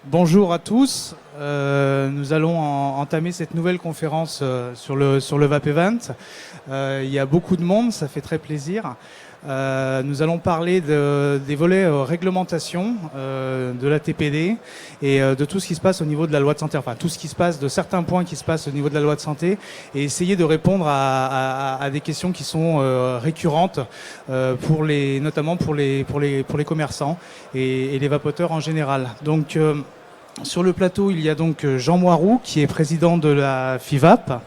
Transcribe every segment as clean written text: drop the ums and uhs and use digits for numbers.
Bonjour à tous. Nous allons entamer cette nouvelle conférence sur le VAP Event. Il y a beaucoup de monde, ça fait très plaisir. Nous allons parler des volets réglementation de la TPD et de tout ce qui se passe au niveau de la loi de santé, enfin tout ce qui se passe, de certains points qui se passent au niveau de la loi de santé, et essayer de répondre à des questions qui sont récurrentes notamment pour les commerçants et les vapoteurs en général. Donc sur le plateau, il y a donc Jean Moiroux, qui est président de la FIVAP,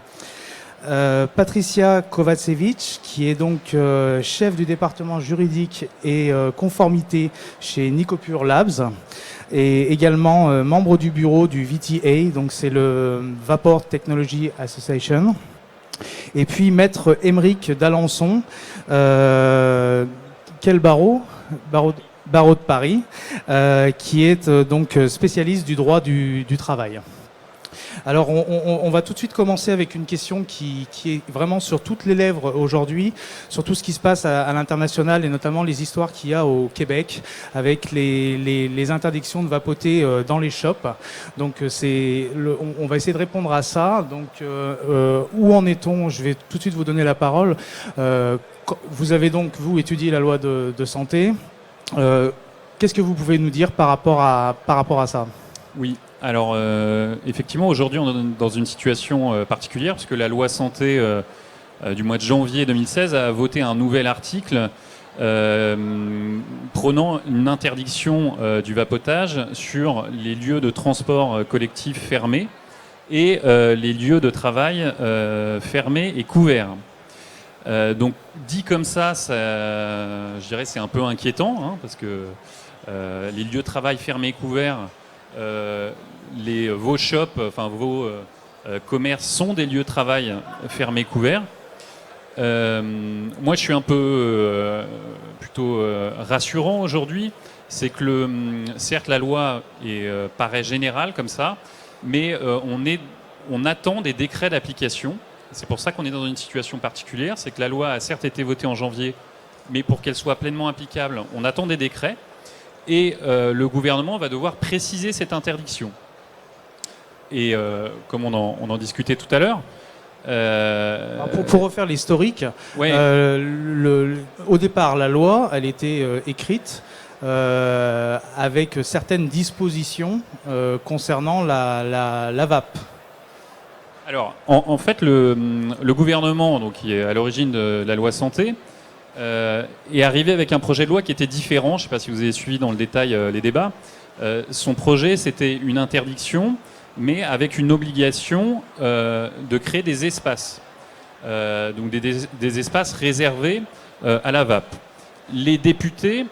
Patricia Kovacevic, qui est donc chef du département juridique et conformité chez Nicopure Labs, et également membre du bureau du VTA, donc c'est le Vapor Technology Association. Et puis maître Émeric d'Alençon, quel barreau de Paris, qui est donc spécialiste du droit du travail. Alors on va tout de suite commencer avec une question qui est vraiment sur toutes les lèvres aujourd'hui, sur tout ce qui se passe à l'international et notamment les histoires qu'il y a au Québec avec les interdictions de vapoter dans les shops. Donc on va essayer de répondre à ça. Donc où en est-on? Je vais tout de suite vous donner la parole. Vous avez donc, vous, étudié la loi de santé. Qu'est-ce que vous pouvez nous dire par rapport à ça? Oui, alors effectivement aujourd'hui on est dans une situation particulière puisque la loi santé du mois de janvier 2016 a voté un nouvel article prônant une interdiction du vapotage sur les lieux de transport collectif fermés et les lieux de travail fermés et couverts. Donc dit comme ça, je dirais c'est un peu inquiétant, hein, parce que les lieux de travail fermés et couverts, vos shops, enfin vos commerces sont des lieux de travail fermés et couverts. Moi je suis un peu plutôt rassurant aujourd'hui, c'est que certes la loi paraît générale comme ça, mais on attend des décrets d'application. C'est pour ça qu'on est dans une situation particulière, c'est que la loi a certes été votée en janvier, mais pour qu'elle soit pleinement applicable, on attend des décrets, et le gouvernement va devoir préciser cette interdiction. Et comme on en discutait tout à l'heure... Pour refaire l'historique, ouais. Au départ, la loi, elle était écrite avec certaines dispositions concernant la vape. Alors, en fait, le gouvernement, donc, qui est à l'origine de la loi santé, est arrivé avec un projet de loi qui était différent. Je ne sais pas si vous avez suivi dans le détail les débats. Son projet, c'était une interdiction, mais avec une obligation de créer des espaces. Donc des espaces réservés à la vape. Les députés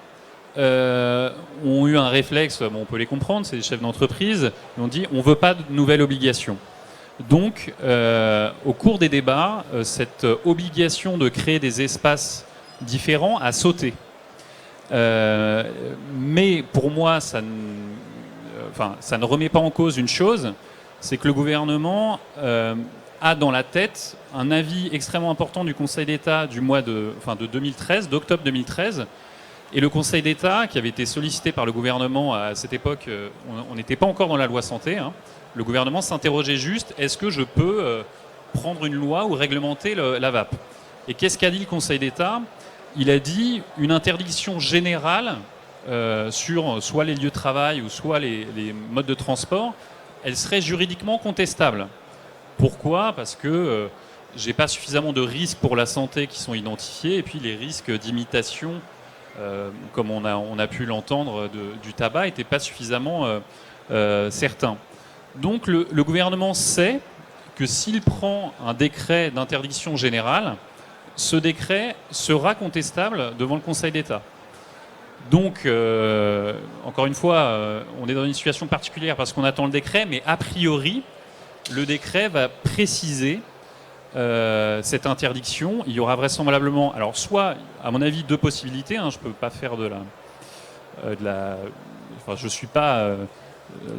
ont eu un réflexe, bon, on peut les comprendre, c'est des chefs d'entreprise, ils ont dit on ne veut pas de nouvelles obligations. Donc, au cours des débats, cette obligation de créer des espaces différents a sauté. Mais pour moi, ça ne remet pas en cause une chose, c'est que le gouvernement a dans la tête un avis extrêmement important du Conseil d'État de 2013, d'octobre 2013. Et le Conseil d'État, qui avait été sollicité par le gouvernement à cette époque, on n'était pas encore dans la loi santé, hein. Le gouvernement s'interrogeait juste, est-ce que je peux prendre une loi ou réglementer la vape? Et qu'est-ce qu'a dit le Conseil d'État? Il a dit une interdiction générale sur soit les lieux de travail ou soit les modes de transport, elle serait juridiquement contestable. Pourquoi? Parce que j'ai pas suffisamment de risques pour la santé qui sont identifiés, et puis les risques d'imitation, comme on a pu l'entendre, du tabac, n'étaient pas suffisamment certains. Donc le gouvernement sait que s'il prend un décret d'interdiction générale, ce décret sera contestable devant le Conseil d'État. Donc, encore une fois, on est dans une situation particulière parce qu'on attend le décret, mais a priori, le décret va préciser cette interdiction. Il y aura vraisemblablement, alors soit, à mon avis, deux possibilités, hein, je ne peux pas faire je ne suis pas...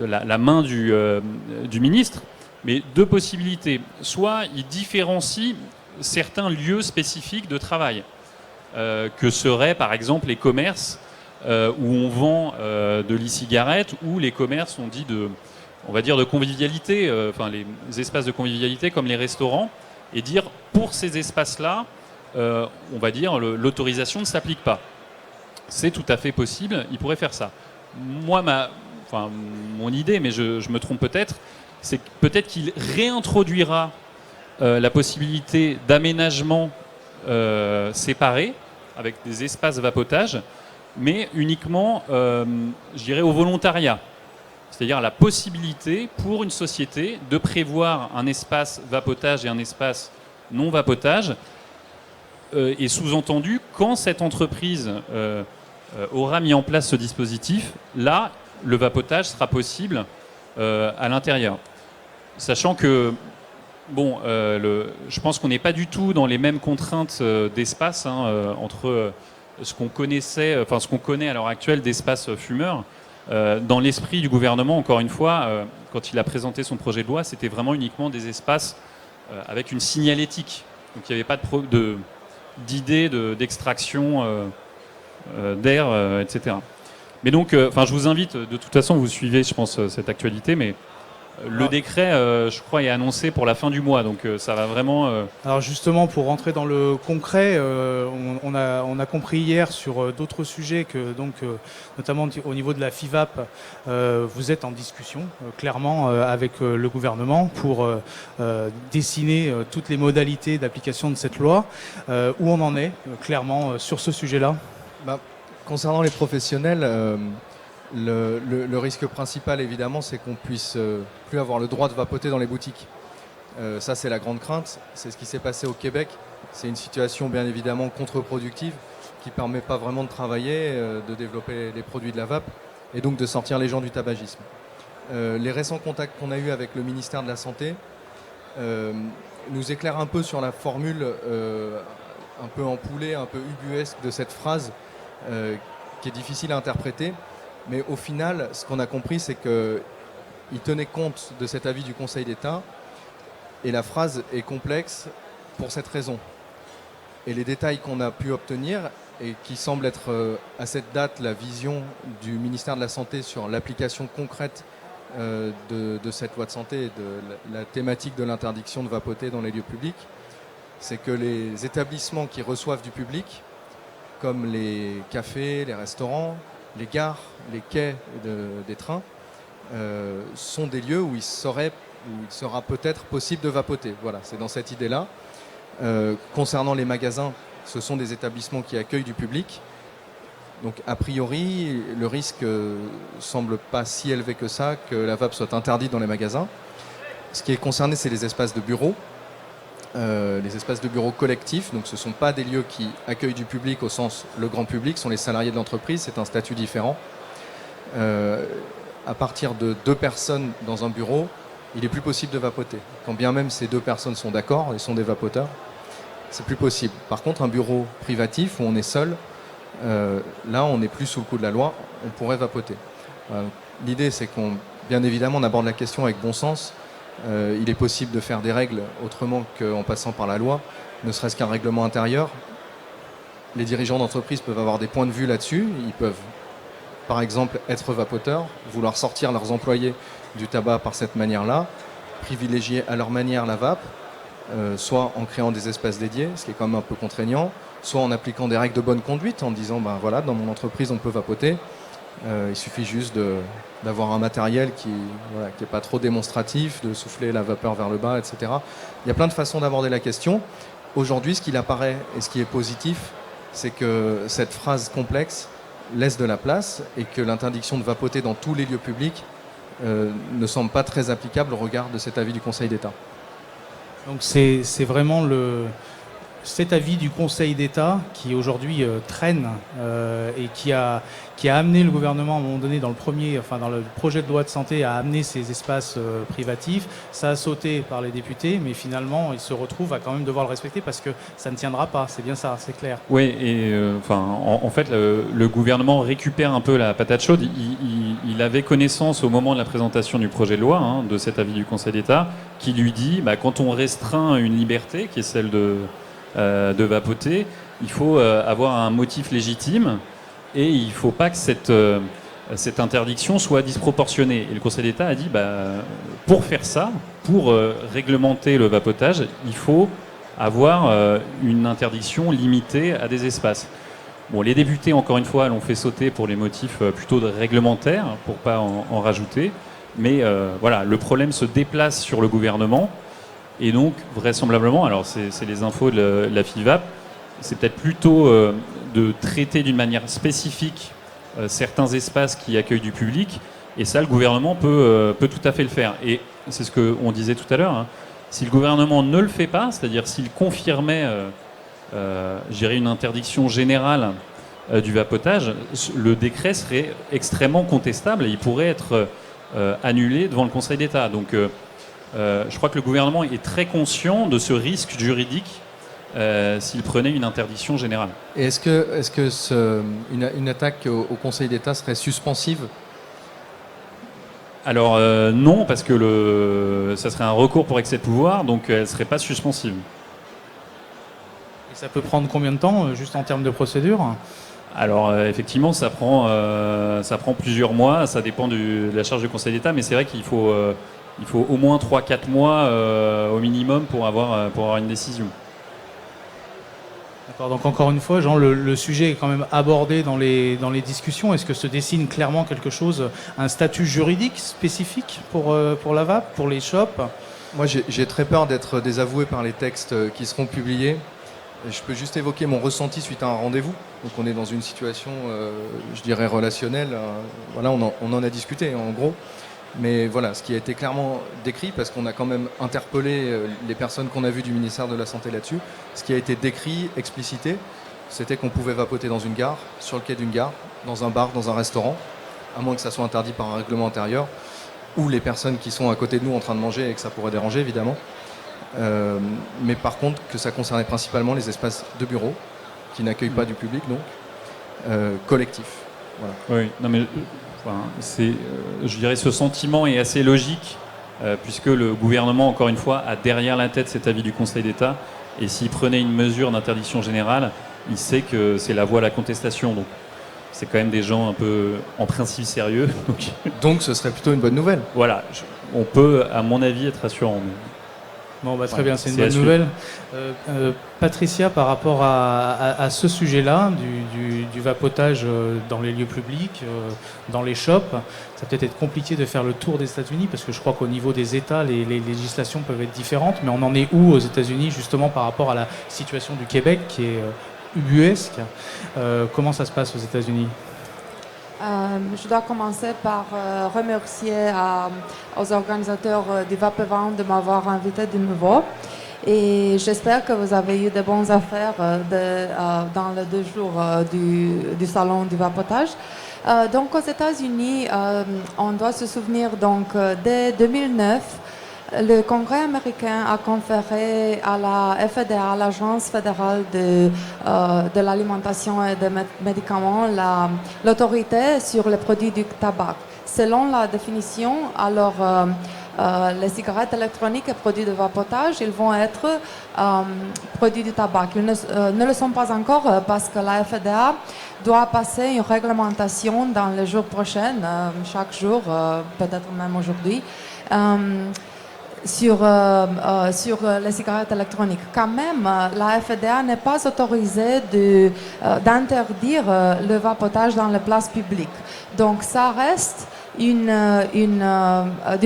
la main du ministre, mais deux possibilités. Soit il différencie certains lieux spécifiques de travail, que seraient par exemple les commerces où on vend de l'e-cigarette, où les commerces sont dits on va dire de convivialité, enfin les espaces de convivialité comme les restaurants, et dire pour ces espaces-là, on va dire l'autorisation ne s'applique pas. C'est tout à fait possible, il pourrait faire ça. Moi, mon idée, mais je me trompe peut-être, c'est que peut-être qu'il réintroduira la possibilité d'aménagement séparé avec des espaces vapotage, mais uniquement, je dirais, au volontariat. C'est-à-dire la possibilité pour une société de prévoir un espace vapotage et un espace non vapotage, et sous-entendu, quand cette entreprise aura mis en place ce dispositif, là, le vapotage sera possible à l'intérieur. Sachant que, bon, je pense qu'on n'est pas du tout dans les mêmes contraintes d'espace entre ce qu'on connaissait, enfin ce qu'on connaît à l'heure actuelle d'espace fumeur. Dans l'esprit du gouvernement, encore une fois, quand il a présenté son projet de loi, c'était vraiment uniquement des espaces avec une signalétique. Donc il n'y avait pas d'idée d'extraction d'air, etc. Mais donc, je vous invite, de toute façon, vous suivez, je pense, cette actualité, mais le décret, je crois, est annoncé pour la fin du mois, donc ça va vraiment... Alors justement, pour rentrer dans le concret, on a compris hier sur d'autres sujets que, donc, notamment au niveau de la FIVAP, vous êtes en discussion, clairement, avec le gouvernement pour dessiner toutes les modalités d'application de cette loi. Où on en est, clairement, sur ce sujet-là? Concernant les professionnels, le risque principal, évidemment, c'est qu'on puisse plus avoir le droit de vapoter dans les boutiques. Ça, c'est la grande crainte. C'est ce qui s'est passé au Québec. C'est une situation, bien évidemment, contre-productive qui ne permet pas vraiment de travailler, de développer les produits de la vape et donc de sortir les gens du tabagisme. Les récents contacts qu'on a eus avec le ministère de la Santé nous éclairent un peu sur la formule un peu empoulée, un peu ubuesque de cette phrase qui est difficile à interpréter. Mais au final, ce qu'on a compris, c'est qu'il tenait compte de cet avis du Conseil d'État et la phrase est complexe pour cette raison. Et les détails qu'on a pu obtenir et qui semblent être à cette date la vision du ministère de la Santé sur l'application concrète de cette loi de santé et de la thématique de l'interdiction de vapoter dans les lieux publics, c'est que les établissements qui reçoivent du public, comme les cafés, les restaurants, les gares, les quais des trains, sont des lieux où il sera peut-être possible de vapoter. Voilà, c'est dans cette idée-là. Concernant les magasins, ce sont des établissements qui accueillent du public. Donc, a priori, le risque semble pas si élevé que ça, que la vape soit interdite dans les magasins. Ce qui est concerné, c'est les espaces de bureaux. Les espaces de bureaux collectifs, donc ce ne sont pas des lieux qui accueillent du public au sens le grand public, sont les salariés de l'entreprise, c'est un statut différent. À partir de 2 personnes dans un bureau, il est plus possible de vapoter. Quand bien même ces 2 personnes sont d'accord et sont des vapoteurs, c'est plus possible. Par contre, un bureau privatif où on est seul, là on n'est plus sous le coup de la loi, on pourrait vapoter. L'idée c'est bien évidemment on aborde la question avec bon sens. Il est possible de faire des règles autrement qu'en passant par la loi, ne serait-ce qu'un règlement intérieur. Les dirigeants d'entreprise peuvent avoir des points de vue là-dessus. Ils peuvent, par exemple, être vapoteurs, vouloir sortir leurs employés du tabac par cette manière-là, privilégier à leur manière la vape, soit en créant des espaces dédiés, ce qui est quand même un peu contraignant, soit en appliquant des règles de bonne conduite, en disant, voilà, dans mon entreprise, on peut vapoter. Il suffit juste d'avoir un matériel qui n'est pas trop démonstratif, de souffler la vapeur vers le bas, etc. Il y a plein de façons d'aborder la question. Aujourd'hui, ce qu'il apparaît et ce qui est positif, c'est que cette phrase complexe laisse de la place et que l'interdiction de vapoter dans tous les lieux publics ne semble pas très applicable au regard de cet avis du Conseil d'État. Donc c'est vraiment cet avis du Conseil d'État qui aujourd'hui traîne et qui a amené le gouvernement à un moment donné dans le projet de loi de santé à amener ces espaces privatifs. Ça a sauté par les députés, mais finalement ils se retrouvent à quand même devoir le respecter parce que ça ne tiendra pas. C'est bien ça, c'est clair. Oui, et en fait le gouvernement récupère un peu la patate chaude. Il avait connaissance au moment de la présentation du projet de loi de cet avis du Conseil d'État qui lui dit quand on restreint une liberté qui est celle de vapoter, il faut avoir un motif légitime. et il ne faut pas que cette interdiction soit disproportionnée. Et le Conseil d'État a dit, pour faire ça, pour réglementer le vapotage, il faut avoir une interdiction limitée à des espaces. Bon, les députés, encore une fois, l'ont fait sauter pour les motifs plutôt réglementaires, pour ne pas en rajouter. Mais voilà, le problème se déplace sur le gouvernement. Et donc, vraisemblablement, alors c'est les infos de la FIVAP, c'est peut-être plutôt de traiter d'une manière spécifique certains espaces qui accueillent du public. Et ça, le gouvernement peut tout à fait le faire. Et c'est ce qu'on disait tout à l'heure. Hein. Si le gouvernement ne le fait pas, c'est-à-dire s'il confirmait je dirais une interdiction générale du vapotage, le décret serait extrêmement contestable et il pourrait être annulé devant le Conseil d'État. Donc je crois que le gouvernement est très conscient de ce risque juridique s'il prenait une interdiction générale. Et est-ce que une attaque au Conseil d'État serait suspensive ? Alors non, parce que ça serait un recours pour excès de pouvoir, donc elle ne serait pas suspensive. Et ça peut prendre combien de temps, juste en termes de procédure ? Alors effectivement, ça prend plusieurs mois, ça dépend de la charge du Conseil d'État, mais c'est vrai qu'il faut au moins 3-4 mois au minimum pour avoir une décision. D'accord, donc encore une fois, Jean, le sujet est quand même abordé dans les discussions. Est-ce que se dessine clairement quelque chose, un statut juridique spécifique pour la vape, pour les shops ? Moi, j'ai très peur d'être désavoué par les textes qui seront publiés. Je peux juste évoquer mon ressenti suite à un rendez-vous. Donc on est dans une situation, je dirais, relationnelle. Voilà, on en a discuté en gros. Mais voilà, ce qui a été clairement décrit, parce qu'on a quand même interpellé les personnes qu'on a vues du ministère de la Santé là-dessus, ce qui a été décrit, explicité, c'était qu'on pouvait vapoter dans une gare, sur le quai d'une gare, dans un bar, dans un restaurant, à moins que ça soit interdit par un règlement intérieur, ou les personnes qui sont à côté de nous en train de manger et que ça pourrait déranger évidemment. Mais par contre que ça concernait principalement les espaces de bureaux qui n'accueillent pas du public, donc collectifs. Voilà. Oui, non mais je dirais ce sentiment est assez logique puisque le gouvernement, encore une fois, a derrière la tête cet avis du Conseil d'État et s'il prenait une mesure d'interdiction générale, il sait que c'est la voie à la contestation. Donc c'est quand même des gens un peu en principe sérieux. Donc ce serait plutôt une bonne nouvelle. Voilà, on peut à mon avis être rassurant. Mais... Bon, très bien, c'est une bonne nouvelle. Patricia, par rapport à ce sujet-là, du vapotage dans les lieux publics, dans les shops, ça va peut-être être compliqué de faire le tour des États-Unis, parce que je crois qu'au niveau des États, les législations peuvent être différentes, mais on en est où aux États-Unis, justement, par rapport à la situation du Québec, qui est ubuesque. Comment ça se passe aux États-Unis ? Je dois commencer par remercier aux organisateurs du Vapevent de m'avoir invité de nouveau. Et j'espère que vous avez eu de bonnes affaires dans les 2 jours du salon du vapotage. Donc aux États-Unis, on doit se souvenir donc dès 2009, le Congrès américain a conféré à la FDA, l'Agence fédérale de l'alimentation et des médicaments, l'autorité sur les produits du tabac. Selon la définition, alors les cigarettes électroniques et produits de vapotage, ils vont être produits du tabac. Ils ne le sont pas encore parce que la FDA doit passer une réglementation dans les jours prochains, chaque jour, peut-être même aujourd'hui. Sur les cigarettes électroniques. Quand même, la FDA n'est pas autorisée d'interdire le vapotage dans les places publiques. Donc ça reste d'une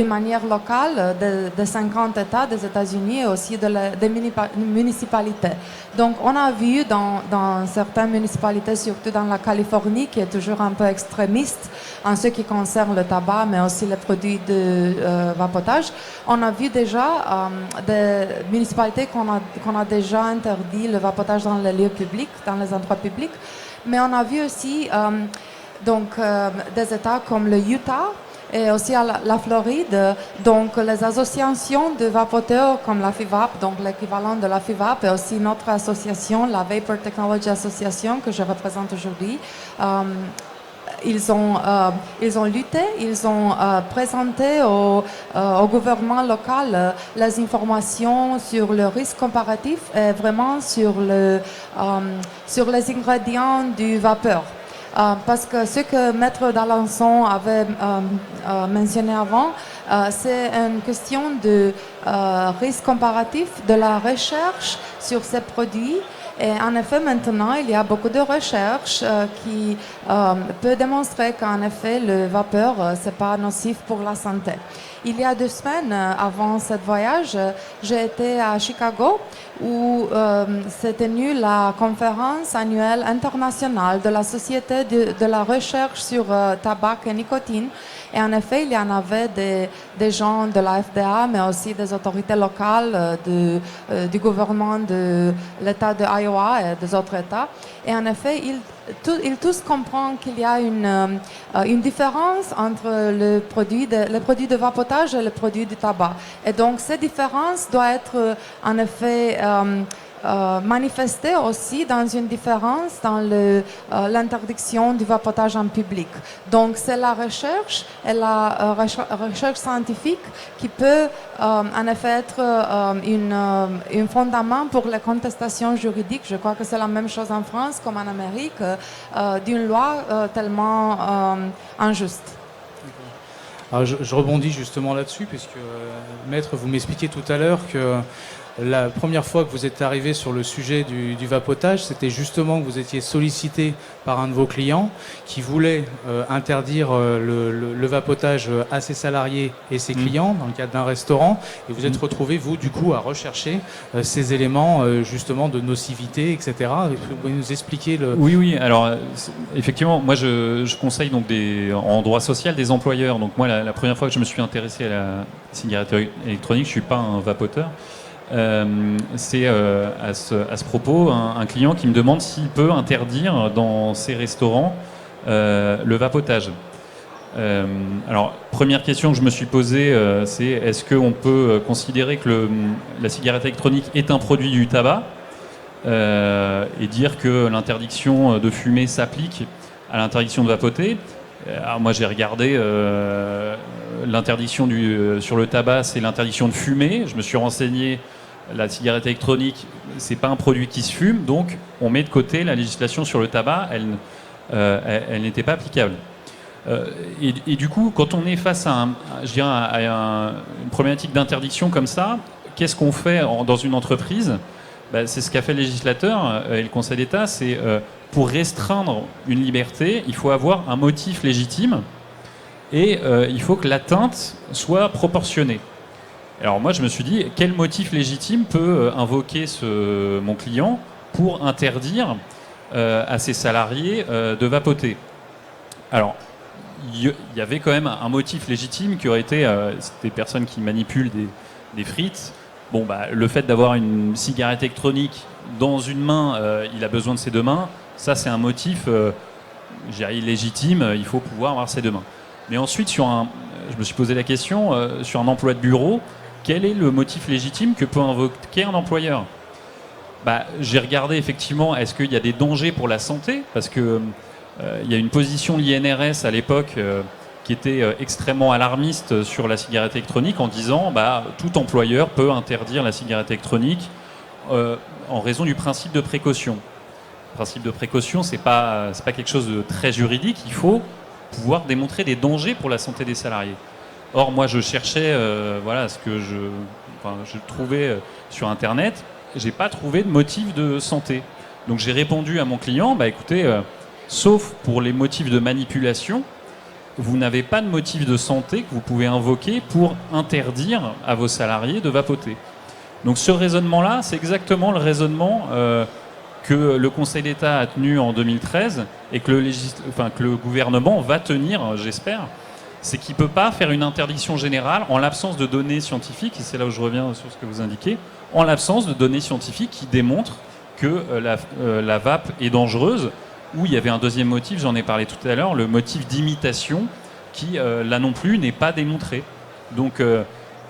manière locale de 50 États des États-Unis et aussi des municipalités. Donc on a vu dans certaines municipalités, surtout dans la Californie, qui est toujours un peu extrémiste en ce qui concerne le tabac, mais aussi les produits de vapotage, on a vu déjà des municipalités qu'on a déjà interdit le vapotage dans les lieux publics, dans les endroits publics, mais on a vu aussi des États comme le Utah et aussi la Floride, donc les associations de vapoteurs comme la FIVAP, donc l'équivalent de la FIVAP, et aussi notre association, la Vapor Technology Association, que je représente aujourd'hui, ils ont lutté, ils ont présenté au gouvernement local les informations sur le risque comparatif et vraiment sur les ingrédients du vapeur. parce que ce que Maître d'Alençon avait mentionné avant, c'est une question de risque comparatif de la recherche sur ces produits. Et en effet, maintenant, il y a beaucoup de recherches qui peuvent démontrer qu'en effet, le vapeur, ce n'est pas nocif pour la santé. Il y a 2 semaines avant ce voyage, j'ai été à Chicago où s'est tenue la conférence annuelle internationale de la Société de la recherche sur tabac et nicotine. Et en effet, il y en avait des gens de la FDA, mais aussi des autorités locales du gouvernement de l'État de Iowa et des autres États. Et en effet, ils tous comprennent qu'il y a une différence entre le produit de vapotage et le produit du tabac. Et donc, cette différence doit être en effet manifestée aussi dans une différence dans l'interdiction du vapotage en public. Donc, c'est la recherche et la recherche scientifique qui peut en effet être un fondament pour les contestations juridiques. Je crois que c'est la même chose en France comme en Amérique, d'une loi tellement injuste. Alors, je rebondis justement là-dessus, puisque Maître, vous m'expliquiez tout à l'heure que la première fois que vous êtes arrivé sur le sujet du vapotage, c'était justement que vous étiez sollicité par un de vos clients qui voulait interdire le vapotage à ses salariés et ses clients dans le cadre d'un restaurant. Et vous êtes retrouvé, vous, du coup, à rechercher ces éléments justement de nocivité, etc. Vous pouvez nous expliquer le... Oui. Alors, effectivement, moi, je conseille donc en droit social des employeurs. Donc moi, la première fois que je me suis intéressé à la cigarette électronique, je ne suis pas un vapoteur. C'est à ce propos un client qui me demande s'il peut interdire dans ses restaurants le vapotage. Alors, première question que je me suis posée, c'est est-ce qu'on peut considérer que la cigarette électronique est un produit du tabac et dire que l'interdiction de fumer s'applique à l'interdiction de vapoter? Alors moi j'ai regardé l'interdiction sur le tabac, c'est l'interdiction de fumer. Je me suis renseigné. La cigarette électronique, c'est pas un produit qui se fume, donc on met de côté la législation sur le tabac, elle n'était pas applicable. Et du coup, quand on est face à une problématique d'interdiction comme ça, qu'est-ce qu'on fait dans une entreprise? C'est ce qu'a fait le législateur et le Conseil d'État, c'est pour restreindre une liberté, il faut avoir un motif légitime et il faut que l'atteinte soit proportionnée. Alors moi, je me suis dit, quel motif légitime peut invoquer mon client pour interdire à ses salariés de vapoter? Alors, il y avait quand même un motif légitime qui aurait été des personnes qui manipulent des frites. Bon, le fait d'avoir une cigarette électronique dans une main, il a besoin de ses 2 mains. Ça, c'est un motif légitime. Il faut pouvoir avoir ses 2 mains. Mais ensuite, je me suis posé la question, sur un emploi de bureau, quel est le motif légitime que peut invoquer un employeur? J'ai regardé effectivement, est-ce qu'il y a des dangers pour la santé? Parce que il y a une position de l'INRS à l'époque qui était extrêmement alarmiste sur la cigarette électronique en disant tout employeur peut interdire la cigarette électronique en raison du principe de précaution. Le principe de précaution, c'est pas quelque chose de très juridique. Il faut pouvoir démontrer des dangers pour la santé des salariés. Or, moi, je cherchais ce que je trouvais sur Internet. J'ai pas trouvé de motif de santé. Donc, j'ai répondu à mon client, écoutez, sauf pour les motifs de manipulation, vous n'avez pas de motif de santé que vous pouvez invoquer pour interdire à vos salariés de vapoter. Donc, ce raisonnement-là, c'est exactement le raisonnement que le Conseil d'État a tenu en 2013 et que le gouvernement va tenir, j'espère. C'est qu'il ne peut pas faire une interdiction générale en l'absence de données scientifiques, et c'est là où je reviens sur ce que vous indiquez, en l'absence de données scientifiques qui démontrent que la vape est dangereuse, ou il y avait un deuxième motif, j'en ai parlé tout à l'heure, le motif d'imitation, qui là non plus n'est pas démontré. Donc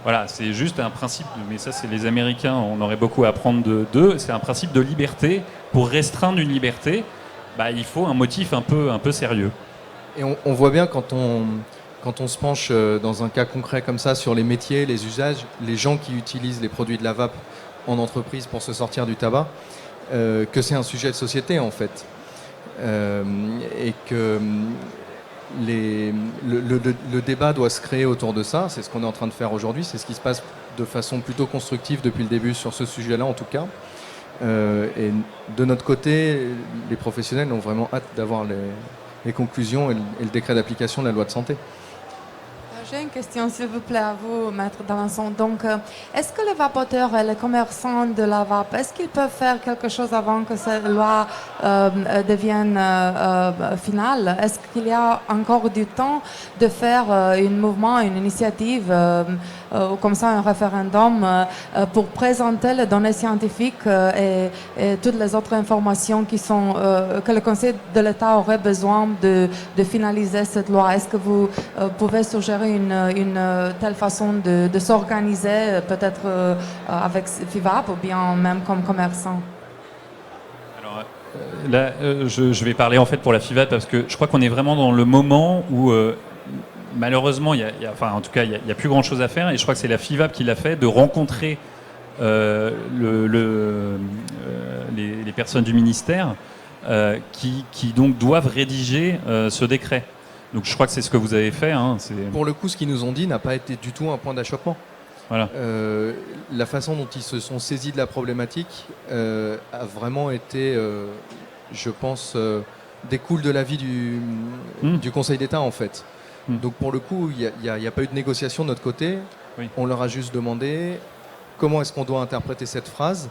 voilà, c'est juste un principe, mais ça c'est les Américains, on aurait beaucoup à apprendre d'eux, c'est un principe de liberté. Pour restreindre une liberté, il faut un motif un peu sérieux. Et on voit bien quand on se penche dans un cas concret comme ça sur les métiers, les usages, les gens qui utilisent les produits de la vape en entreprise pour se sortir du tabac, que c'est un sujet de société en fait. et que le débat doit se créer autour de ça. C'est ce qu'on est en train de faire aujourd'hui. C'est ce qui se passe de façon plutôt constructive depuis le début sur ce sujet-là, en tout cas. Et de notre côté, les professionnels ont vraiment hâte d'avoir les conclusions et le décret d'application de la loi de santé. J'ai une question, s'il vous plaît, à vous, Maître D'Alençon. Donc, est-ce que les vapoteurs et les commerçants de la vape, est-ce qu'ils peuvent faire quelque chose avant que cette loi devienne finale? Est-ce qu'il y a encore du temps de faire un mouvement, une initiative, ou comme ça un référendum, pour présenter les données scientifiques et toutes les autres informations que le Conseil de l'État aurait besoin de finaliser cette loi? Est-ce que vous pouvez suggérer une telle façon de s'organiser, peut-être avec FIVAP ou bien même comme commerçant? Alors là, je vais parler en fait pour la FIVAP parce que je crois qu'on est vraiment dans le moment où malheureusement, en tout cas, il n'y a plus grand chose à faire et je crois que c'est la FIVAP qui l'a fait, de rencontrer les personnes du ministère qui donc doivent rédiger ce décret. Donc je crois que c'est ce que vous avez fait. Pour le coup, ce qu'ils nous ont dit n'a pas été du tout un point d'achoppement. Voilà. La façon dont ils se sont saisis de la problématique a vraiment été, je pense, découle de l'avis du Conseil d'État en fait. Donc pour le coup, il n'y a pas eu de négociation de notre côté. Oui. On leur a juste demandé comment est-ce qu'on doit interpréter cette phrase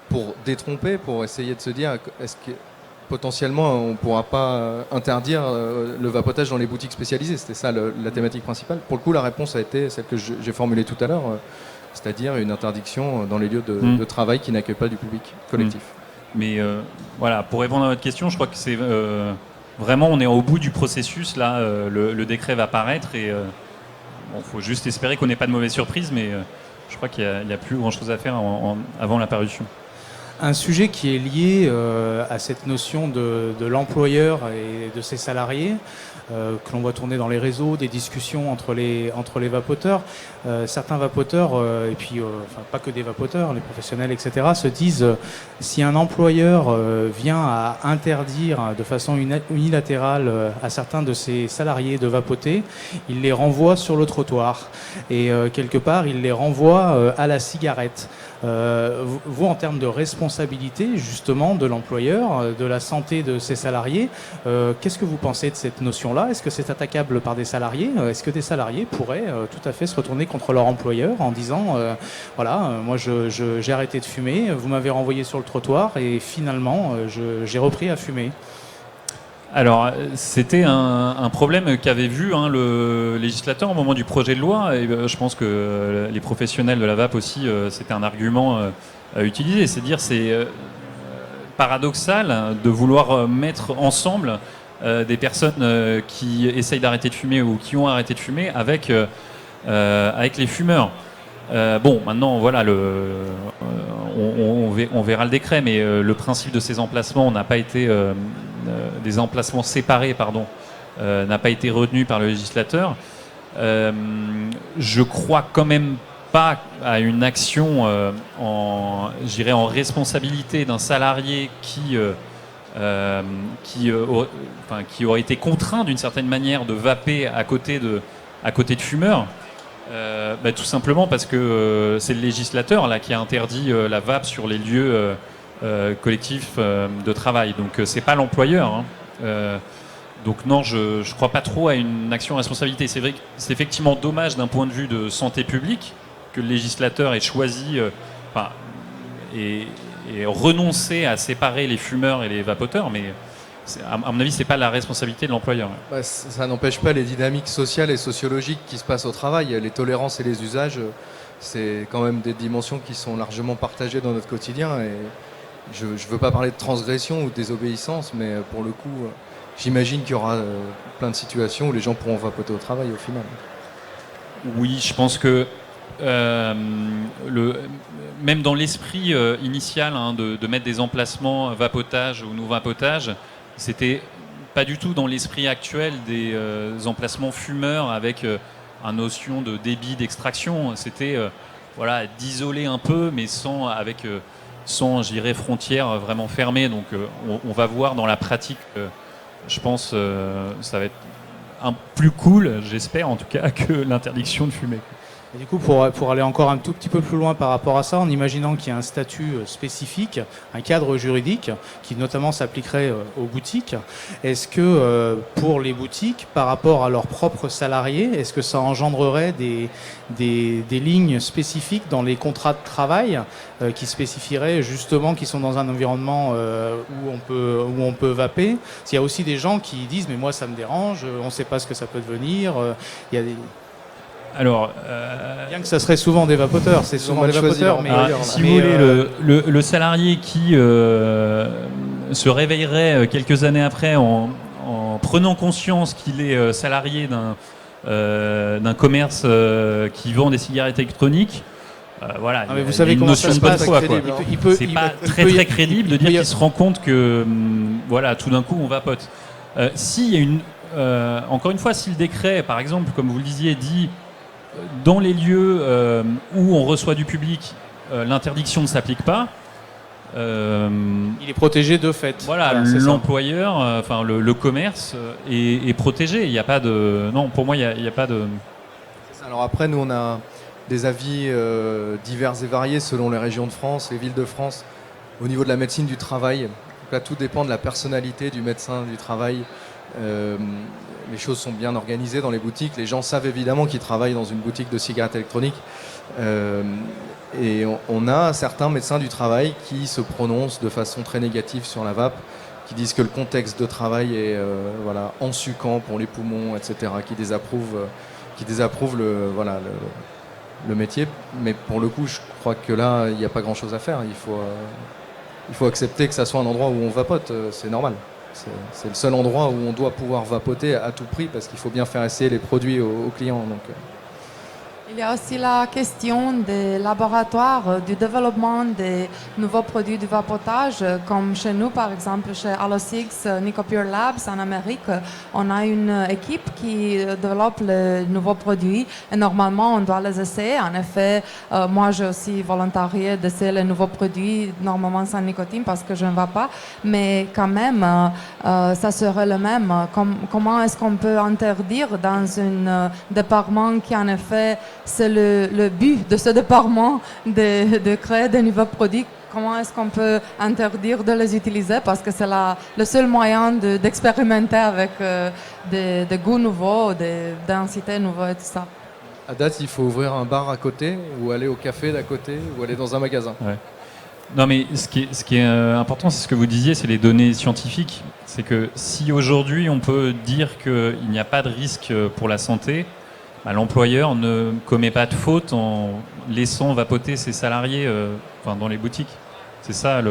pour détromper, pour essayer de se dire est-ce que potentiellement on ne pourra pas interdire le vapotage dans les boutiques spécialisées. C'était ça la thématique principale. Pour le coup, la réponse a été celle que j'ai formulée tout à l'heure, c'est-à-dire une interdiction dans les lieux de travail qui n'accueillent pas du public collectif. Mais voilà, pour répondre à votre question, je crois que c'est vraiment, on est au bout du processus. Là, le décret va paraître et faut juste espérer qu'on n'ait pas de mauvaises surprises, mais je crois qu'il n'y a plus grand-chose à faire avant la parution. Un sujet qui est lié à cette notion de l'employeur et de ses salariés, que l'on voit tourner dans les réseaux, des discussions entre les vapoteurs. Certains vapoteurs, et puis pas que des vapoteurs, les professionnels, etc., se disent si un employeur vient à interdire de façon unilatérale à certains de ses salariés de vapoter, il les renvoie sur le trottoir. Et quelque part, il les renvoie à la cigarette. Vous, en termes de responsabilité justement de l'employeur, de la santé de ses salariés, qu'est-ce que vous pensez de cette notion-là? Est-ce que c'est attaquable par des salariés? Est-ce que des salariés pourraient tout à fait se retourner contre leur employeur en disant moi j'ai arrêté de fumer, vous m'avez renvoyé sur le trottoir et finalement j'ai repris à fumer? Alors, c'était un problème qu'avait vu le législateur au moment du projet de loi. Et je pense que les professionnels de la vape aussi, c'était un argument à utiliser. C'est dire, c'est paradoxal de vouloir mettre ensemble des personnes qui essayent d'arrêter de fumer ou qui ont arrêté de fumer avec les fumeurs. Maintenant, voilà, on verra le décret, mais le principe de ces emplacements n'a pas été des emplacements séparés, n'a pas été retenu par le législateur. Je crois quand même pas à une action en responsabilité d'un salarié qui aurait été contraint d'une certaine manière de vaper à côté de fumeurs. Tout simplement parce que c'est le législateur là qui a interdit la vape sur les lieux collectifs de travail. Donc c'est pas l'employeur. Donc non, je crois pas trop à une action responsabilité. C'est vrai que c'est effectivement dommage d'un point de vue de santé publique que le législateur ait choisi et renoncé à séparer les fumeurs et les vapoteurs, mais à mon avis, c'est pas la responsabilité de l'employeur. Ça n'empêche pas les dynamiques sociales et sociologiques qui se passent au travail. Les tolérances et les usages, c'est quand même des dimensions qui sont largement partagées dans notre quotidien. Et je ne veux pas parler de transgression ou de désobéissance, mais pour le coup, j'imagine qu'il y aura plein de situations où les gens pourront vapoter au travail au final. Oui, je pense que même dans l'esprit initial de mettre des emplacements vapotage ou non-vapotage, c'était pas du tout dans l'esprit actuel des emplacements fumeurs avec une notion de débit d'extraction. C'était d'isoler un peu, mais sans sans, je dirais, frontières vraiment fermées. Donc on va voir dans la pratique, je pense, ça va être un plus cool, j'espère en tout cas, que l'interdiction de fumer. Et du coup, pour aller encore un tout petit peu plus loin par rapport à ça, en imaginant qu'il y a un statut spécifique, un cadre juridique, qui notamment s'appliquerait aux boutiques, est-ce que pour les boutiques, par rapport à leurs propres salariés, est-ce que ça engendrerait des lignes spécifiques dans les contrats de travail qui spécifieraient justement qu'ils sont dans un environnement où on peut vaper? Il y a aussi des gens qui disent « mais moi ça me dérange, on ne sait pas ce que ça peut devenir ». Il y a des... Alors, bien que ça serait souvent des vapoteurs, c'est souvent des vapoteurs, mais si vous voulez, le salarié qui se réveillerait quelques années après en prenant conscience qu'il est salarié d'un commerce qui vend des cigarettes électroniques, voilà, mais vous savez comment ça se passe, c'est pas très crédible de dire qu'il se rend compte que voilà, tout d'un coup on vapote. S'il y a une, encore une fois, si le décret, par exemple, comme vous le disiez, dit dans les lieux où on reçoit du public, l'interdiction ne s'applique pas. Il est protégé de fait. Voilà, l'employeur, enfin le commerce est protégé. Il n'y a pas de. Non, pour moi, il n'y a pas de. Alors après, nous, on a des avis divers et variés selon les régions de France, les villes de France, au niveau de la médecine du travail. Donc là, tout dépend de la personnalité du médecin du travail. Les choses sont bien organisées dans les boutiques. Les gens savent évidemment qu'ils travaillent dans une boutique de cigarettes électroniques. Et on a certains médecins du travail qui se prononcent de façon très négative sur la vape, qui disent que le contexte de travail est ensuquant pour les poumons, etc., qui désapprouvent le métier. Mais pour le coup, je crois que là, il n'y a pas grand-chose à faire. Il faut accepter que ça soit un endroit où on vapote, c'est normal. C'est le seul endroit où on doit pouvoir vapoter à tout prix parce qu'il faut bien faire essayer les produits aux clients. Donc. Il y a aussi la question des laboratoires, du développement des nouveaux produits de vapotage, comme chez nous, par exemple, chez Allo6, Nicopure Labs en Amérique. On a une équipe qui développe les nouveaux produits et normalement, on doit les essayer. En effet, moi, j'ai aussi volontarié d'essayer les nouveaux produits, normalement sans nicotine, parce que je ne vape pas. Mais quand même, ça serait le même. Comment est-ce qu'on peut interdire dans un département qui, en effet, c'est le but de ce département de créer de nouveaux produits? Comment est-ce qu'on peut interdire de les utiliser? Parce que c'est le seul moyen d'expérimenter avec des goûts nouveaux, des densités nouvelles et tout ça. À date, il faut ouvrir un bar à côté, ou aller au café d'à côté, ou aller dans un magasin. Ouais. Non, mais ce qui est important, c'est ce que vous disiez, c'est les données scientifiques. C'est que si aujourd'hui on peut dire qu'il n'y a pas de risque pour la santé, l'employeur ne commet pas de faute en laissant vapoter ses salariés dans les boutiques. C'est ça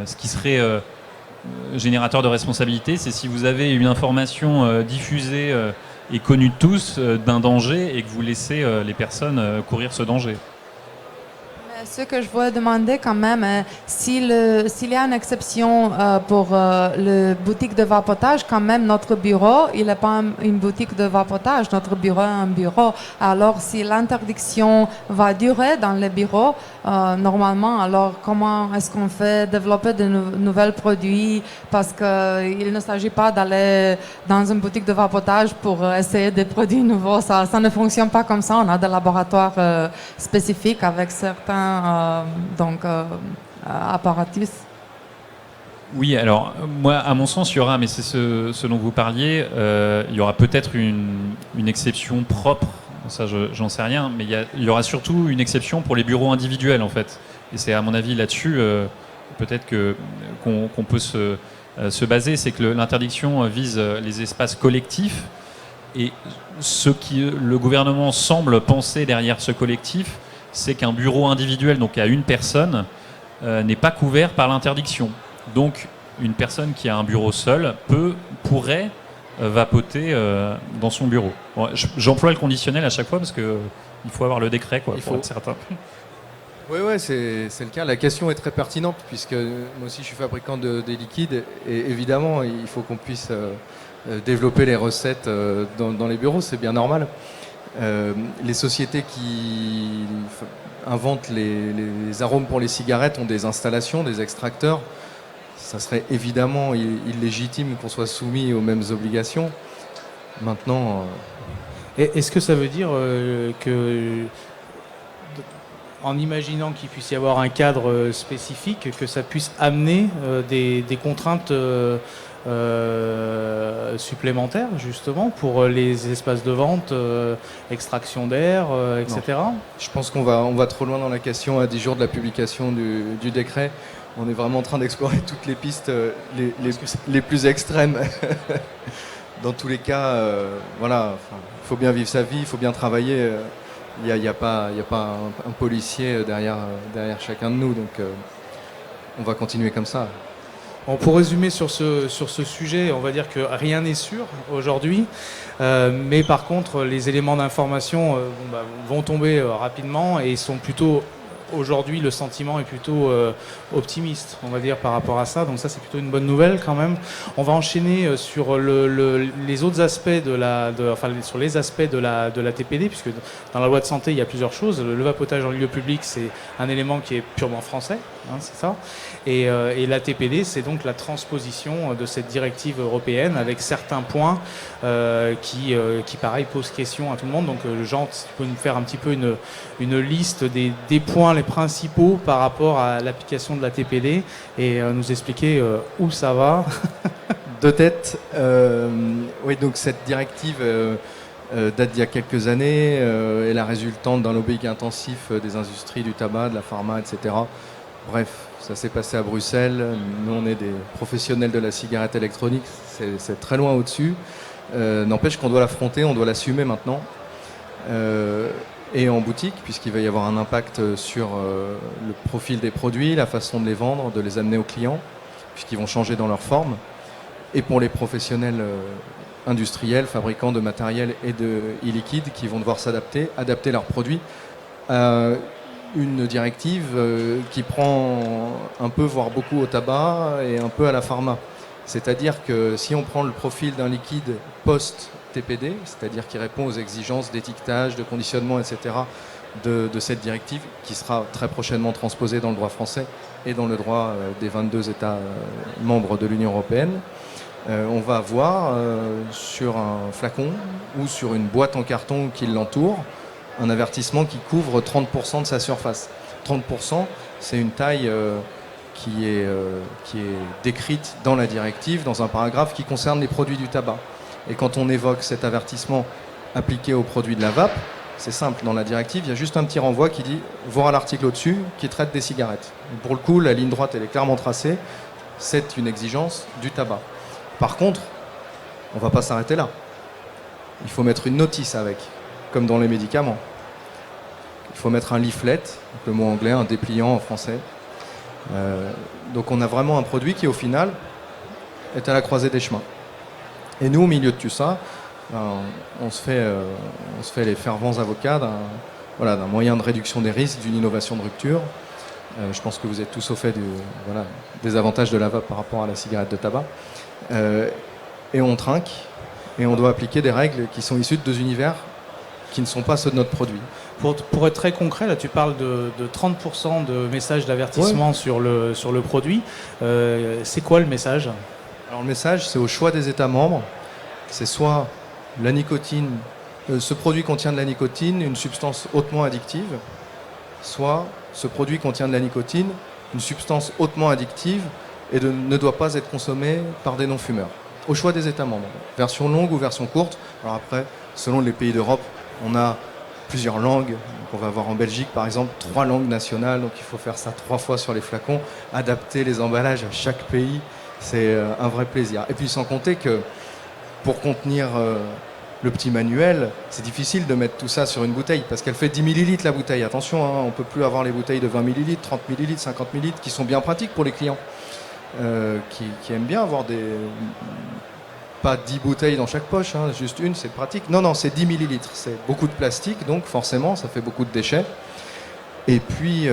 ce qui serait générateur de responsabilité, c'est si vous avez une information diffusée et connue de tous d'un danger et que vous laissez les personnes courir ce danger. Ce que je voulais demander quand même, s'il y a une exception pour le boutique de vapotage, quand même notre bureau, il n'est pas une boutique de vapotage, notre bureau est un bureau. Alors si l'interdiction va durer dans les bureaux, normalement, alors comment est-ce qu'on fait développer de nouveaux produits? Parce qu'il ne s'agit pas d'aller dans une boutique de vapotage pour essayer des produits nouveaux. Ça ne fonctionne pas comme ça. On a des laboratoires spécifiques avec certains apparatus. Oui, alors moi, à mon sens, il y aura, mais c'est ce dont vous parliez, il y aura peut-être une exception propre, ça j'en sais rien, mais il y aura surtout une exception pour les bureaux individuels en fait. Et c'est à mon avis là-dessus, peut-être qu'on peut se baser, c'est que l'interdiction vise les espaces collectifs et ce qui le gouvernement semble penser derrière ce collectif, c'est qu'un bureau individuel, donc à une personne, n'est pas couvert par l'interdiction. Donc, une personne qui a un bureau seul pourrait vapoter dans son bureau. Bon, j'emploie le conditionnel à chaque fois parce qu'il faut avoir le décret, pour être certain. Oui, c'est le cas. La question est très pertinente puisque moi aussi je suis fabricant des liquides et évidemment il faut qu'on puisse développer les recettes dans les bureaux, c'est bien normal. Les sociétés qui inventent les arômes pour les cigarettes ont des installations, des extracteurs. Ça serait évidemment illégitime qu'on soit soumis aux mêmes obligations. Maintenant, Est-ce que ça veut dire que, en imaginant qu'il puisse y avoir un cadre spécifique, que ça puisse amener des contraintes supplémentaires, justement, pour les espaces de vente, extraction d'air, etc. je pense qu'on va trop loin dans la question à 10 jours de la publication du décret. On est vraiment en train d'explorer toutes les pistes les plus extrêmes. Dans tous les cas, voilà, il faut bien vivre sa vie, il faut bien travailler. Il n'y a pas un policier derrière chacun de nous, donc on va continuer comme ça. Bon, pour résumer sur ce sujet, on va dire que rien n'est sûr aujourd'hui, mais par contre les éléments d'information vont tomber rapidement et sont plutôt... Aujourd'hui, le sentiment est plutôt optimiste, on va dire, par rapport à ça. Donc ça, c'est plutôt une bonne nouvelle quand même. On va enchaîner sur les autres aspects sur les aspects de la TPD, puisque dans la loi de santé, il y a plusieurs choses. Le vapotage en lieu public, c'est un élément qui est purement français, hein, c'est ça. Et la TPD, c'est donc la transposition de cette directive européenne avec certains points qui pareil, posent question à tout le monde. Donc, Jean, si tu peux nous faire un petit peu une liste des points les principaux par rapport à l'application de la TPD et nous expliquer où ça va. De tête, oui, donc cette directive date d'il y a quelques années et la résultante d'un lobbying intensif des industries du tabac, de la pharma, etc. Bref, ça s'est passé à Bruxelles. Nous, on est des professionnels de la cigarette électronique, c'est très loin au-dessus. N'empêche qu'on doit l'affronter, on doit l'assumer maintenant. Et en boutique, puisqu'il va y avoir un impact sur le profil des produits, la façon de les vendre, de les amener aux clients, puisqu'ils vont changer dans leur forme. Et pour les professionnels industriels, fabricants de matériel et de e-liquide, qui vont devoir adapter leurs produits à une directive qui prend un peu, voire beaucoup au tabac et un peu à la pharma. C'est-à-dire que si on prend le profil d'un liquide post-TPD, c'est-à-dire qui répond aux exigences d'étiquetage, de conditionnement, etc., de cette directive, qui sera très prochainement transposée dans le droit français et dans le droit des 22 États membres de l'Union européenne, on va avoir sur un flacon ou sur une boîte en carton qui l'entoure, un avertissement qui couvre 30% de sa surface. 30%, c'est une taille... qui est décrite dans la directive, dans un paragraphe qui concerne les produits du tabac. Et quand on évoque cet avertissement appliqué aux produits de la vape, c'est simple, dans la directive, il y a juste un petit renvoi qui dit « voir l'article au-dessus qui traite des cigarettes ». Pour le coup, la ligne droite, elle est clairement tracée, c'est une exigence du tabac. Par contre, on ne va pas s'arrêter là. Il faut mettre une notice avec, comme dans les médicaments. Il faut mettre un leaflet, le mot anglais, un dépliant en français. Donc on a vraiment un produit qui au final est à la croisée des chemins. Et nous au milieu de tout ça, on se fait les fervents avocats d'un moyen de réduction des risques, d'une innovation de rupture. Je pense que vous êtes tous au fait des avantages de la vape par rapport à la cigarette de tabac. Et on trinque et on doit appliquer des règles qui sont issues de deux univers qui ne sont pas ceux de notre produit. Pour être très concret, là tu parles de 30% de messages d'avertissement Ouais. sur le produit. C'est quoi le message ? Alors le message, c'est au choix des États membres. C'est soit la nicotine, ce produit contient de la nicotine, une substance hautement addictive, soit ce produit contient de la nicotine, une substance hautement addictive et ne doit pas être consommé par des non-fumeurs. Au choix des États membres. Version longue ou version courte. Alors après, selon les pays d'Europe, on a plusieurs langues. Donc on va avoir en Belgique, par exemple, 3 langues nationales. Donc il faut faire ça 3 fois sur les flacons, adapter les emballages à chaque pays. C'est un vrai plaisir. Et puis sans compter que pour contenir le petit manuel, c'est difficile de mettre tout ça sur une bouteille parce qu'elle fait 10 millilitres la bouteille. Attention, hein, on ne peut plus avoir les bouteilles de 20 millilitres, 30 millilitres, 50 millilitres qui sont bien pratiques pour les clients qui aiment bien avoir pas 10 bouteilles dans chaque poche, hein, juste une, c'est pratique. Non, c'est 10 millilitres. C'est beaucoup de plastique, donc forcément, ça fait beaucoup de déchets. Et puis,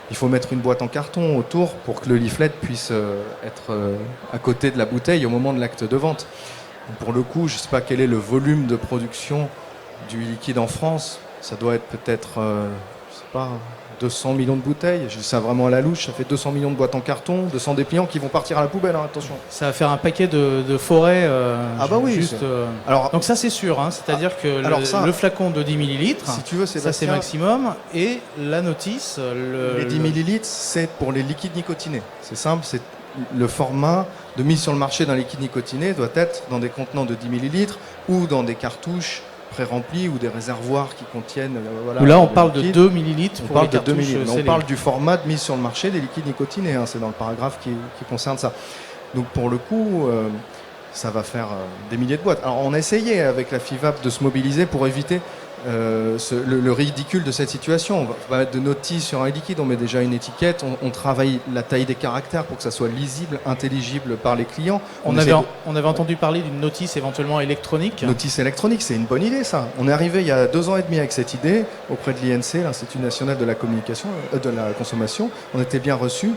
il faut mettre une boîte en carton autour pour que le leaflet puisse être à côté de la bouteille au moment de l'acte de vente. Pour le coup, je ne sais pas quel est le volume de production du liquide en France. Ça doit être peut-être pas, 200 millions de bouteilles. Je dis ça vraiment à la louche. Ça fait 200 millions de boîtes en carton, 200 dépliants qui vont partir à la poubelle, hein, attention. Ça va faire un paquet de forêts. Ah bah oui, juste, Alors, donc ça c'est sûr, hein, c'est-à-dire que le flacon de 10 millilitres, si tu veux, ça c'est Sébastien, maximum, et la notice... les 10 millilitres, c'est pour les liquides nicotinés. C'est simple, c'est le format de mise sur le marché d'un liquide nicotiné doit être dans des contenants de 10 millilitres ou dans des cartouches pré-remplies ou des réservoirs qui contiennent... Où là on parle liquide. de 2 millilitres On pour parle les de 2 cartouches millilitres. On scellées. parle du format de mise sur le marché des liquides nicotinés. Hein. C'est dans le paragraphe qui concerne ça. Donc pour le coup, ça va faire des milliers de boîtes. Alors on a essayé avec la FIVAP de se mobiliser pour éviter le ridicule de cette situation. On va mettre de notices sur un liquide, on met déjà une étiquette, on travaille la taille des caractères pour que ça soit lisible, intelligible par les clients. On avait entendu parler d'une notice éventuellement électronique. Notice électronique, c'est une bonne idée ça. On est arrivé il y a 2 ans et demi avec cette idée auprès de l'INC, l'Institut national de la communication, de la consommation. On était bien reçus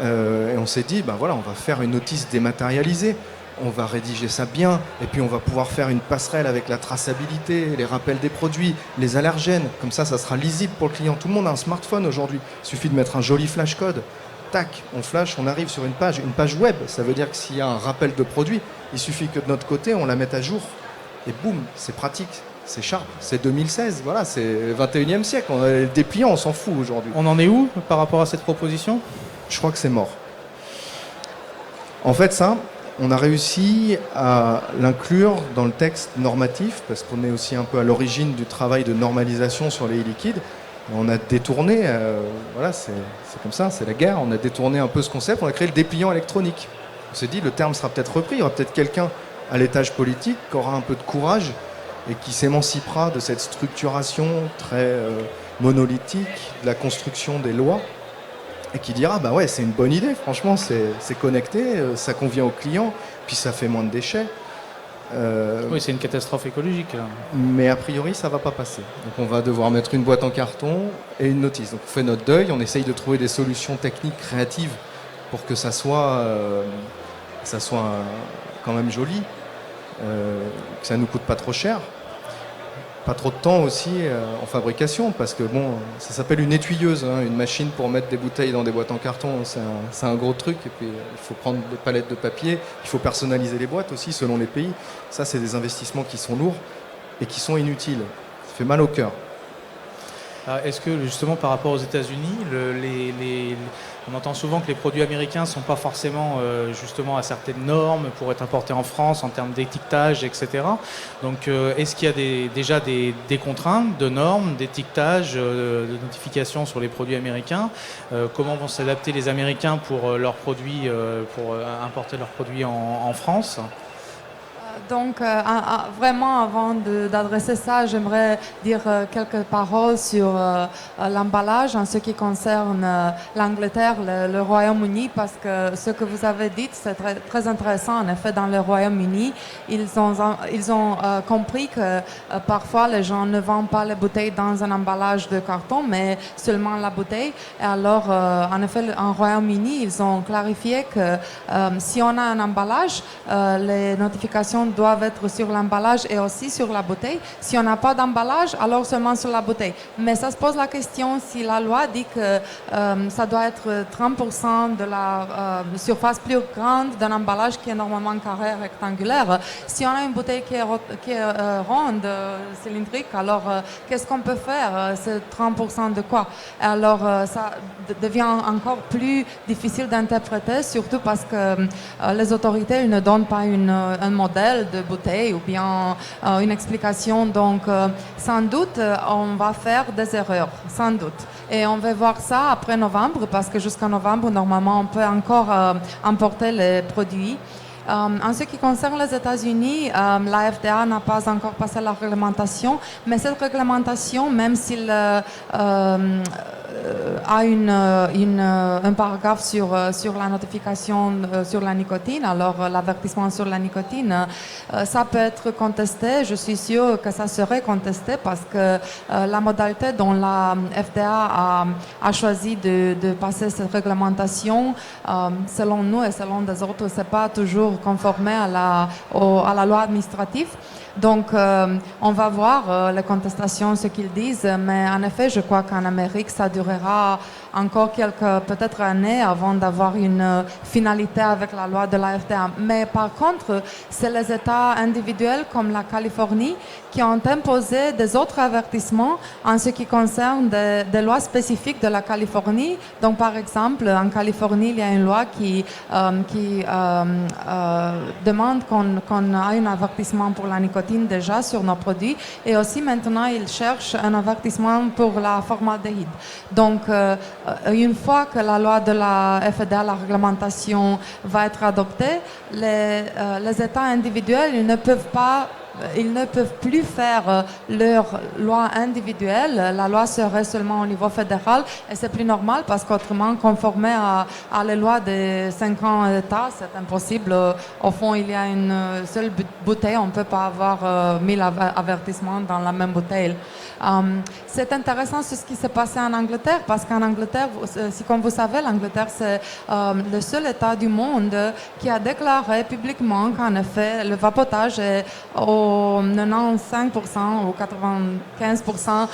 et on s'est dit, ben voilà, on va faire une notice dématérialisée. On va rédiger ça bien, et puis on va pouvoir faire une passerelle avec la traçabilité, les rappels des produits, les allergènes. Comme ça sera lisible pour le client. Tout le monde a un smartphone aujourd'hui. Il suffit de mettre un joli flash code. Tac, on flash, on arrive sur une page web. Ça veut dire que s'il y a un rappel de produit, il suffit que de notre côté, on la mette à jour. Et boum, c'est pratique. C'est sharp, c'est 2016, voilà, c'est 21e siècle. On a les dépliants, on s'en fout aujourd'hui. On en est où par rapport à cette proposition ? Je crois que c'est mort. En fait, ça... On a réussi à l'inclure dans le texte normatif, parce qu'on est aussi un peu à l'origine du travail de normalisation sur les liquides. On a détourné, voilà, c'est comme ça, c'est la guerre, on a détourné un peu ce concept, on a créé le dépliant électronique. On s'est dit, le terme sera peut-être repris, il y aura peut-être quelqu'un à l'étage politique qui aura un peu de courage et qui s'émancipera de cette structuration très monolithique de la construction des lois. Et qui dira, bah ouais, c'est une bonne idée, franchement, c'est connecté, ça convient aux clients, puis ça fait moins de déchets. Oui, c'est une catastrophe écologique. Là. Mais a priori, ça va pas passer. Donc on va devoir mettre une boîte en carton et une notice. Donc on fait notre deuil, on essaye de trouver des solutions techniques créatives pour que ça soit quand même joli, que ça nous coûte pas trop cher. Pas trop de temps aussi en fabrication, parce que bon, ça s'appelle une étuyeuse, hein, une machine pour mettre des bouteilles dans des boîtes en carton, c'est un gros truc, et puis il faut prendre des palettes de papier, il faut personnaliser les boîtes aussi selon les pays. Ça, c'est des investissements qui sont lourds et qui sont inutiles. Ça fait mal au cœur. Est-ce que justement par rapport aux États-Unis, on entend souvent que les produits américains ne sont pas forcément justement à certaines normes pour être importés en France en termes d'étiquetage, etc. Donc est-ce qu'il y a déjà des contraintes de normes, d'étiquetage, de notification sur les produits américains ? Comment vont s'adapter les Américains pour leurs produits, pour importer leurs produits en France ? Donc, vraiment, avant d'adresser ça, j'aimerais dire quelques paroles sur l'emballage en ce qui concerne l'Angleterre, le Royaume-Uni, parce que ce que vous avez dit, c'est très, très intéressant. En effet, dans le Royaume-Uni, ils ont compris que parfois, les gens ne vendent pas les bouteilles dans un emballage de carton, mais seulement la bouteille. Et alors, en effet, en Royaume-Uni, ils ont clarifié que si on a un emballage, les notifications doivent être sur l'emballage et aussi sur la bouteille. Si on n'a pas d'emballage, alors seulement sur la bouteille. Mais ça se pose la question si la loi dit que ça doit être 30% de la surface plus grande d'un emballage qui est normalement carré, rectangulaire. Si on a une bouteille qui est ronde, cylindrique, alors qu'est-ce qu'on peut faire? C'est 30% de quoi? Alors ça devient encore plus difficile d'interpréter, surtout parce que les autorités ne donnent pas un modèle de bouteille ou bien une explication. Donc, sans doute, on va faire des erreurs, sans doute. Et on va voir ça après novembre, parce que jusqu'en novembre, normalement, on peut encore importer les produits. En ce qui concerne les États-Unis, la FDA n'a pas encore passé la réglementation, mais cette réglementation, même s'il a un paragraphe sur la notification sur la nicotine, alors l'avertissement sur la nicotine, ça peut être contesté. Je suis sûre que ça serait contesté parce que la modalité dont la FDA a choisi de passer cette réglementation, selon nous et selon des autres, c'est pas toujours conformé à la loi administrative. Donc, on va voir les contestations, ce qu'ils disent, mais en effet, je crois qu'en Amérique, ça durera encore quelques peut-être années avant d'avoir une finalité avec la loi de la FDA. Mais par contre, c'est les États individuels comme la Californie qui ont imposé des autres avertissements en ce qui concerne des lois spécifiques de la Californie. Donc, par exemple, en Californie, il y a une loi qui demande qu'on ait un avertissement pour la nicotine déjà sur nos produits, et aussi maintenant, ils cherchent un avertissement pour la formaldéhyde. Donc, une fois que la loi de la FDA, la réglementation, va être adoptée, les États individuels, ils ne peuvent plus faire leur loi individuelle. La loi serait seulement au niveau fédéral, et c'est plus normal parce qu'autrement, conformer à les lois des 50 États, c'est impossible. Au fond, il y a une seule bouteille, on ne peut pas avoir 1000 avertissements dans la même bouteille. C'est intéressant ce qui s'est passé en Angleterre, parce qu'en Angleterre, comme vous savez, l'Angleterre, c'est le seul État du monde qui a déclaré publiquement qu'en effet, le vapotage est au 95% ou 95%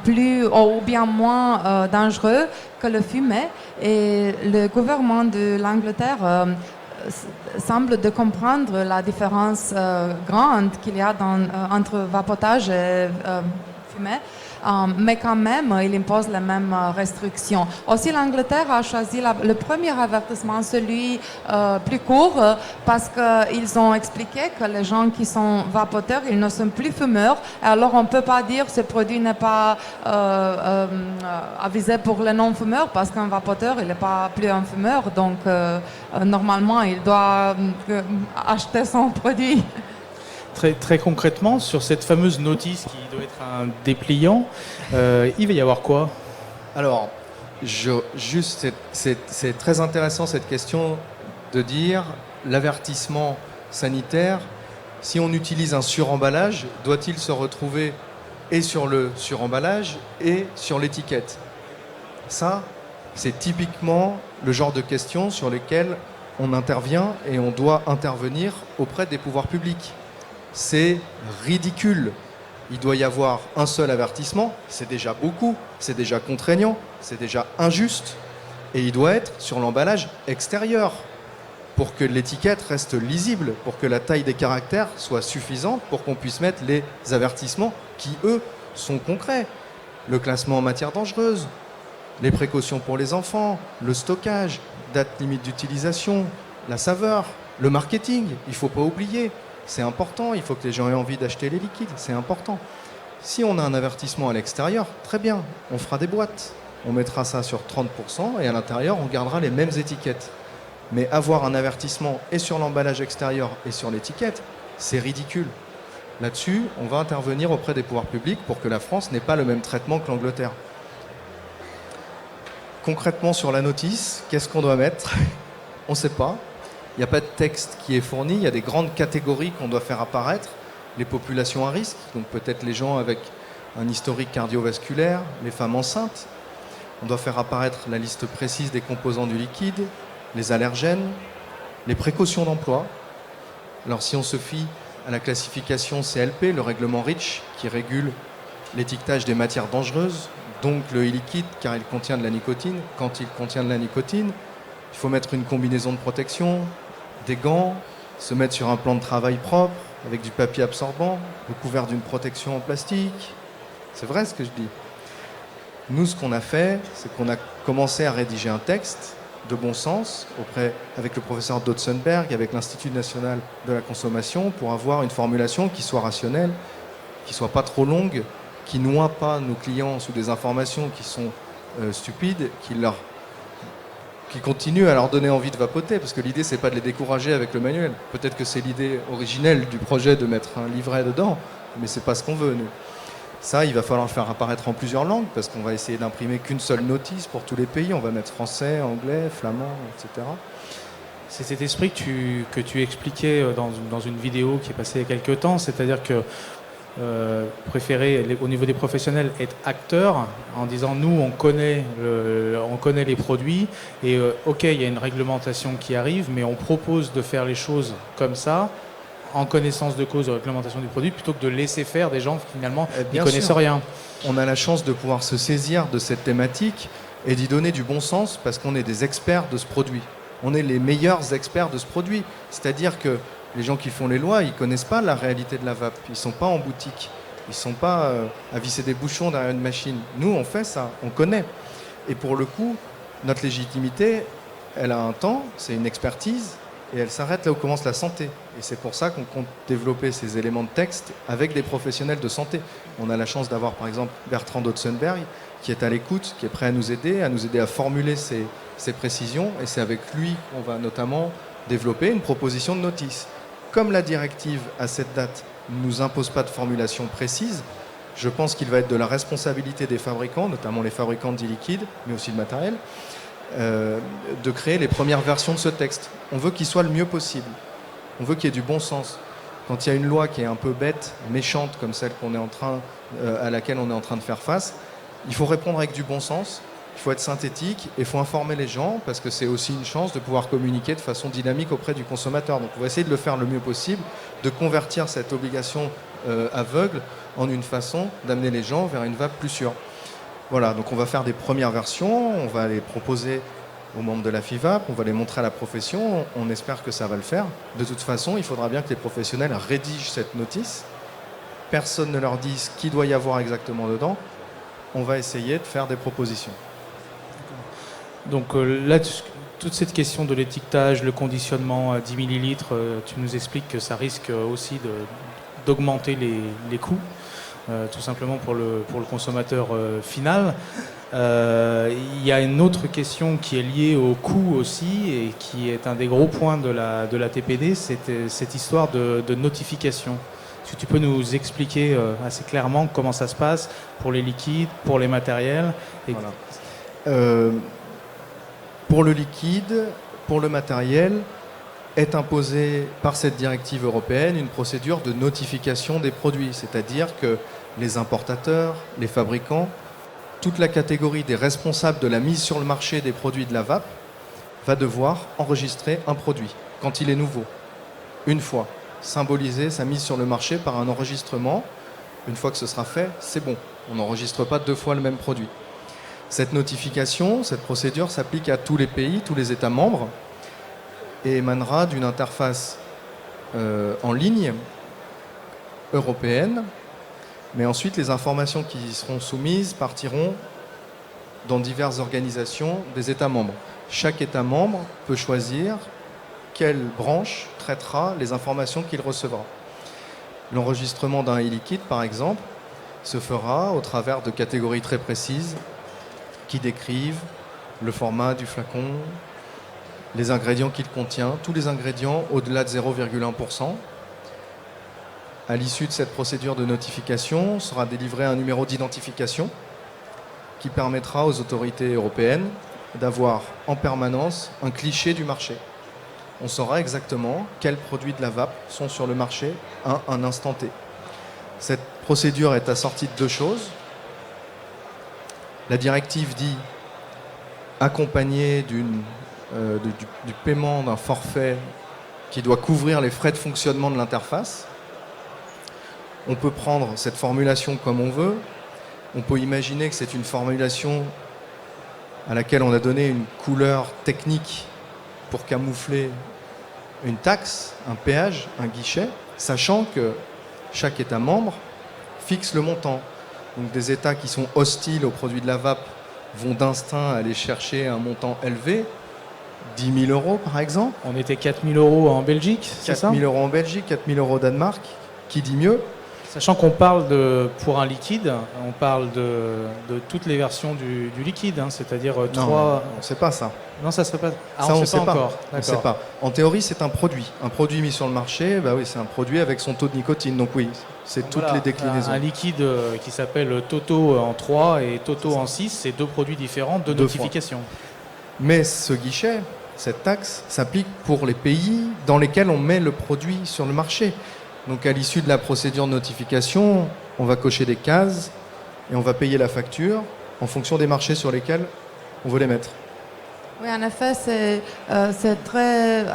plus ou bien moins dangereux que le fumet. Et le gouvernement de l'Angleterre semble de comprendre la différence grande qu'il y a entre vapotage et fumer. Mais quand même, il impose les mêmes restrictions. Aussi, l'Angleterre a choisi le premier avertissement, celui plus court, parce qu'ils ont expliqué que les gens qui sont vapoteurs, ils ne sont plus fumeurs. Alors, on ne peut pas dire que ce produit n'est pas avisé pour les non-fumeurs, parce qu'un vapoteur, il n'est pas plus un fumeur. Donc, normalement, il doit acheter son produit. Très concrètement, sur cette fameuse notice qui doit être un dépliant, il va y avoir quoi? Alors, c'est très intéressant cette question de dire l'avertissement sanitaire, si on utilise un suremballage, doit-il se retrouver et sur le suremballage et sur l'étiquette? Ça, c'est typiquement le genre de questions sur lesquelles on intervient et on doit intervenir auprès des pouvoirs publics. C'est ridicule. Il doit y avoir un seul avertissement, c'est déjà beaucoup, c'est déjà contraignant, c'est déjà injuste, et il doit être sur l'emballage extérieur pour que l'étiquette reste lisible, pour que la taille des caractères soit suffisante pour qu'on puisse mettre les avertissements qui, eux, sont concrets. Le classement en matière dangereuse, les précautions pour les enfants, le stockage, date limite d'utilisation, la saveur, le marketing, il ne faut pas oublier. C'est important, il faut que les gens aient envie d'acheter les liquides, c'est important. Si on a un avertissement à l'extérieur, très bien, on fera des boîtes. On mettra ça sur 30% et à l'intérieur, on gardera les mêmes étiquettes. Mais avoir un avertissement et sur l'emballage extérieur et sur l'étiquette, c'est ridicule. Là-dessus, on va intervenir auprès des pouvoirs publics pour que la France n'ait pas le même traitement que l'Angleterre. Concrètement, sur la notice, qu'est-ce qu'on doit mettre? On ne sait pas. Il n'y a pas de texte qui est fourni, il y a des grandes catégories qu'on doit faire apparaître, les populations à risque, donc peut-être les gens avec un historique cardiovasculaire, les femmes enceintes. On doit faire apparaître la liste précise des composants du liquide, les allergènes, les précautions d'emploi. Alors si on se fie à la classification CLP, le règlement REACH, qui régule l'étiquetage des matières dangereuses, donc le e-liquide car il contient de la nicotine, quand il contient de la nicotine, il faut mettre une combinaison de protection, des gants, se mettre sur un plan de travail propre, avec du papier absorbant, recouvert d'une protection en plastique. C'est vrai ce que je dis. Nous, ce qu'on a fait, c'est qu'on a commencé à rédiger un texte de bon sens avec le professeur Dotzenberg, avec l'Institut national de la consommation, pour avoir une formulation qui soit rationnelle, qui soit pas trop longue, qui noie pas nos clients sous des informations qui sont stupides, qui continuent à leur donner envie de vapoter, parce que l'idée, c'est pas de les décourager avec le manuel. Peut-être que c'est l'idée originelle du projet de mettre un livret dedans, mais c'est pas ce qu'on veut, nous. Ça, il va falloir le faire apparaître en plusieurs langues, parce qu'on va essayer d'imprimer qu'une seule notice pour tous les pays. On va mettre français, anglais, flamand, etc. C'est cet esprit que tu expliquais dans une vidéo qui est passée il y a quelques temps, c'est-à-dire que préférer au niveau des professionnels être acteur en disant nous on connaît les produits et ok il y a une réglementation qui arrive mais on propose de faire les choses comme ça en connaissance de cause de réglementation du produit plutôt que de laisser faire des gens qui finalement n'y Bien connaissent sûr. rien. On a la chance de pouvoir se saisir de cette thématique et d'y donner du bon sens parce qu'on est des experts de ce produit. On est les meilleurs experts de ce produit. C'est-à-dire que les gens qui font les lois, ils ne connaissent pas la réalité de la vape. Ils ne sont pas en boutique. Ils ne sont pas à visser des bouchons derrière une machine. Nous, on fait ça. On connaît. Et pour le coup, notre légitimité, elle a un temps, c'est une expertise, et elle s'arrête là où commence la santé. Et c'est pour ça qu'on compte développer ces éléments de texte avec des professionnels de santé. On a la chance d'avoir par exemple Bertrand Dotzenberg qui est à l'écoute, qui est prêt à nous aider à formuler ces précisions. Et c'est avec lui qu'on va notamment développer une proposition de notice. Comme la directive à cette date ne nous impose pas de formulation précise, je pense qu'il va être de la responsabilité des fabricants, notamment les fabricants d'e-liquide, mais aussi de matériel, de créer les premières versions de ce texte. On veut qu'il soit le mieux possible. On veut qu'il y ait du bon sens. Quand il y a une loi qui est un peu bête, méchante, comme celle à laquelle on est en train de faire face, il faut répondre avec du bon sens, il faut être synthétique et il faut informer les gens parce que c'est aussi une chance de pouvoir communiquer de façon dynamique auprès du consommateur. Donc on va essayer de le faire le mieux possible, de convertir cette obligation aveugle en une façon d'amener les gens vers une vape plus sûre. Voilà, donc on va faire des premières versions, on va les proposer aux membres de la FIVAP, on va les montrer à la profession, on espère que ça va le faire. De toute façon, il faudra bien que les professionnels rédigent cette notice, personne ne leur dise ce qu'il doit y avoir exactement dedans, on va essayer de faire des propositions. Donc là, toute cette question de l'étiquetage, le conditionnement à 10 millilitres, tu nous expliques que ça risque aussi d'augmenter les coûts, tout simplement pour le consommateur final. Il y a une autre question qui est liée au coût aussi et qui est un des gros points de la TPD, c'est cette histoire de notification. Est-ce que tu peux nous expliquer assez clairement comment ça se passe pour les liquides, pour les matériels et... Voilà. Pour le liquide, pour le matériel, est imposée par cette directive européenne une procédure de notification des produits, c'est-à-dire que les importateurs, les fabricants, toute la catégorie des responsables de la mise sur le marché des produits de la vape va devoir enregistrer un produit quand il est nouveau, une fois, symboliser sa mise sur le marché par un enregistrement. Une fois que ce sera fait, c'est bon, on n'enregistre pas 2 fois le même produit. Cette notification, cette procédure s'applique à tous les pays, tous les États membres et émanera d'une interface en ligne européenne. Mais ensuite, les informations qui y seront soumises partiront dans diverses organisations des États membres. Chaque État membre peut choisir quelle branche traitera les informations qu'il recevra. L'enregistrement d'un e-liquide, par exemple, se fera au travers de catégories très précises qui décrivent le format du flacon, les ingrédients qu'il contient, tous les ingrédients au-delà de 0,1%. À l'issue de cette procédure de notification, sera délivré un numéro d'identification qui permettra aux autorités européennes d'avoir en permanence un cliché du marché. On saura exactement quels produits de la vape sont sur le marché à un instant T. Cette procédure est assortie de 2 choses. La directive dit accompagné du paiement d'un forfait qui doit couvrir les frais de fonctionnement de l'interface. On peut prendre cette formulation comme on veut. On peut imaginer que c'est une formulation à laquelle on a donné une couleur technique pour camoufler une taxe, un péage, un guichet, sachant que chaque État membre fixe le montant. Donc des États qui sont hostiles aux produits de la vape vont d'instinct aller chercher un montant élevé, 10 000 euros par exemple. On était 4 000 euros en Belgique, c'est ça ? 4 000 euros en Belgique, 4 000 euros au Danemark, qui dit mieux ? Sachant qu'on parle pour un liquide, on parle de toutes les versions du liquide, hein, c'est-à-dire 3... Non, on ne sait pas ça. Non, ça serait pas... Ah, Ça, on on ne ne sait pas encore. On sait pas. En théorie, c'est un produit. Un produit mis sur le marché, bah oui, c'est un produit avec son taux de nicotine. Donc oui, c'est toutes Voilà, les déclinaisons. Un liquide qui s'appelle Toto en 3 et Toto en 6, c'est 2 produits différents de 2 notification. Mais ce guichet, cette taxe, s'applique pour les pays dans lesquels on met le produit sur le marché. Donc à l'issue de la procédure de notification, on va cocher des cases et on va payer la facture en fonction des marchés sur lesquels on veut les mettre. Oui, en effet, c'est très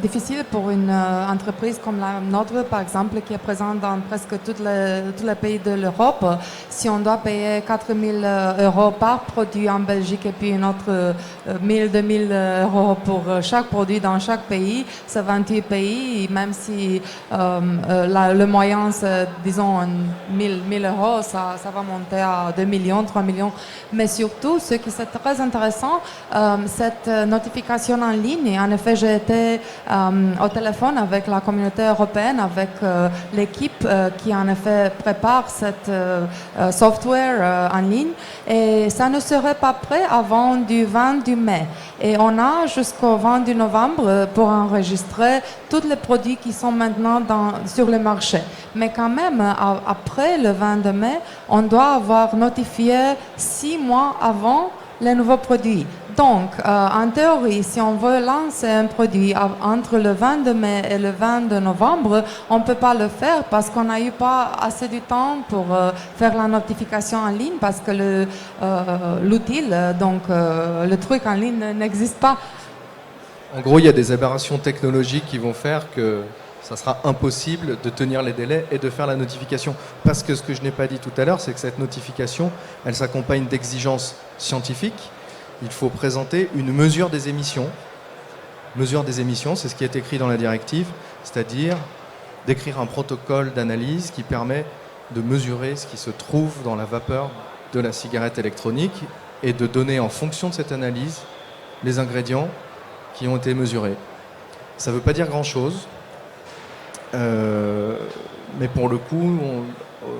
difficile pour une entreprise comme la nôtre, par exemple, qui est présente dans presque tous les pays de l'Europe. Si on doit payer 4 000 euros par produit en Belgique et puis une autre 1 000, 2 000 euros pour chaque produit dans chaque pays, c'est 28 pays. Et même si le moyen, c'est, disons, 1 000 euros, ça va monter à 2 millions, 3 millions. Mais surtout, ce qui est très intéressant, cette notification en ligne. En effet, j'ai été au téléphone avec la communauté européenne, avec l'équipe qui en effet prépare cette software en ligne. Et ça ne serait pas prêt avant du 20 du mai. Et on a jusqu'au 20 du novembre pour enregistrer tous les produits qui sont maintenant sur le marché. Mais quand même, après le 20 de mai, on doit avoir notifié 6 mois avant les nouveaux produits. Donc, en théorie, si on veut lancer un produit entre le 20 mai et le 20 novembre, on ne peut pas le faire parce qu'on n'a eu pas assez de temps pour faire la notification en ligne parce que l'outil, donc le truc en ligne n'existe pas. En gros, il y a des aberrations technologiques qui vont faire que ça sera impossible de tenir les délais et de faire la notification. Parce que ce que je n'ai pas dit tout à l'heure, c'est que cette notification, elle s'accompagne d'exigences scientifiques. Il faut présenter une mesure des émissions. Mesure des émissions, c'est ce qui est écrit dans la directive, c'est-à-dire d'écrire un protocole d'analyse qui permet de mesurer ce qui se trouve dans la vapeur de la cigarette électronique et de donner en fonction de cette analyse les ingrédients qui ont été mesurés. Ça ne veut pas dire grand-chose, mais pour le coup,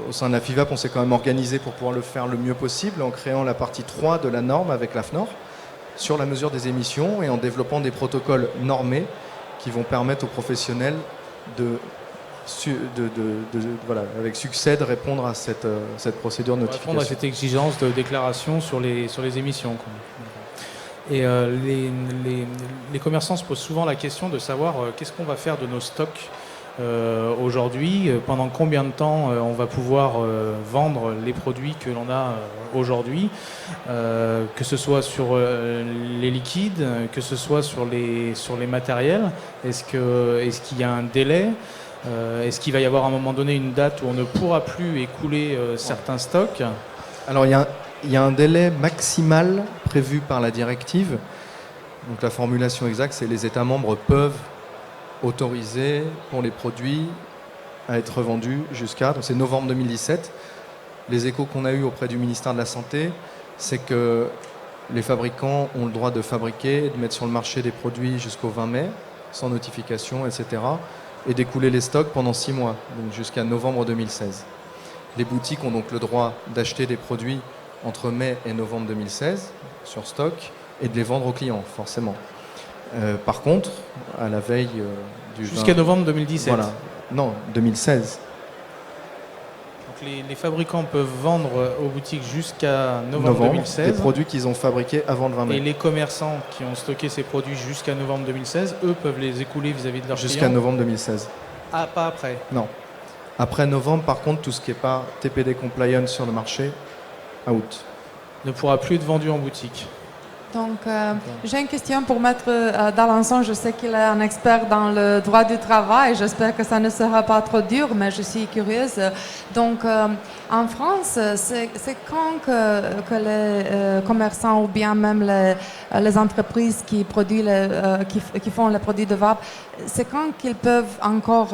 au sein de la FIVAP, on s'est quand même organisé pour pouvoir le faire le mieux possible en créant la partie 3 de la norme avec l'AFNOR sur la mesure des émissions et en développant des protocoles normés qui vont permettre aux professionnels voilà, avec succès de répondre à cette procédure de notification. Répondre à cette exigence de déclaration sur les émissions. Quoi. Et les commerçants se posent souvent la question de savoir qu'est-ce qu'on va faire de nos stocks aujourd'hui, pendant combien de temps on va pouvoir vendre les produits que l'on a aujourd'hui, que ce soit sur les liquides, que ce soit sur les matériels. Est-ce qu'il y a un délai? Est-ce qu'il va y avoir à un moment donné une date où on ne pourra plus écouler certains stocks? Alors il y a un délai maximal prévu par la directive. Donc la formulation exacte, c'est les États membres peuvent autoriser pour les produits à être vendus jusqu'à, donc c'est novembre 2017. Les échos qu'on a eus auprès du ministère de la Santé, c'est que les fabricants ont le droit de fabriquer, de mettre sur le marché des produits jusqu'au 20 mai, sans notification, etc. et d'écouler les stocks pendant 6 mois, donc jusqu'à novembre 2016. Les boutiques ont donc le droit d'acheter des produits entre mai et novembre 2016 sur stock et de les vendre aux clients, forcément. Par contre, à la veille du... Jusqu'à novembre 2017. Voilà. Non, 2016. Donc les fabricants peuvent vendre aux boutiques jusqu'à novembre 2016. Des produits qu'ils ont fabriqués avant le 20 mai. Et les commerçants qui ont stocké ces produits jusqu'à novembre 2016, eux peuvent les écouler vis-à-vis de leurs clients. Jusqu'à novembre 2016. Ah, pas après? Non. Après novembre, par contre, tout ce qui n'est pas TPD compliant sur le marché, out. Ne pourra plus être vendu en boutique. Donc, j'ai une question pour Maître d'Alençon. Je sais qu'il est un expert dans le droit du travail. J'espère que ça ne sera pas trop dur, mais je suis curieuse. Donc, en France, c'est quand que les commerçants ou bien même les entreprises qui produisent, qui font les produits de vape, c'est quand qu'ils peuvent encore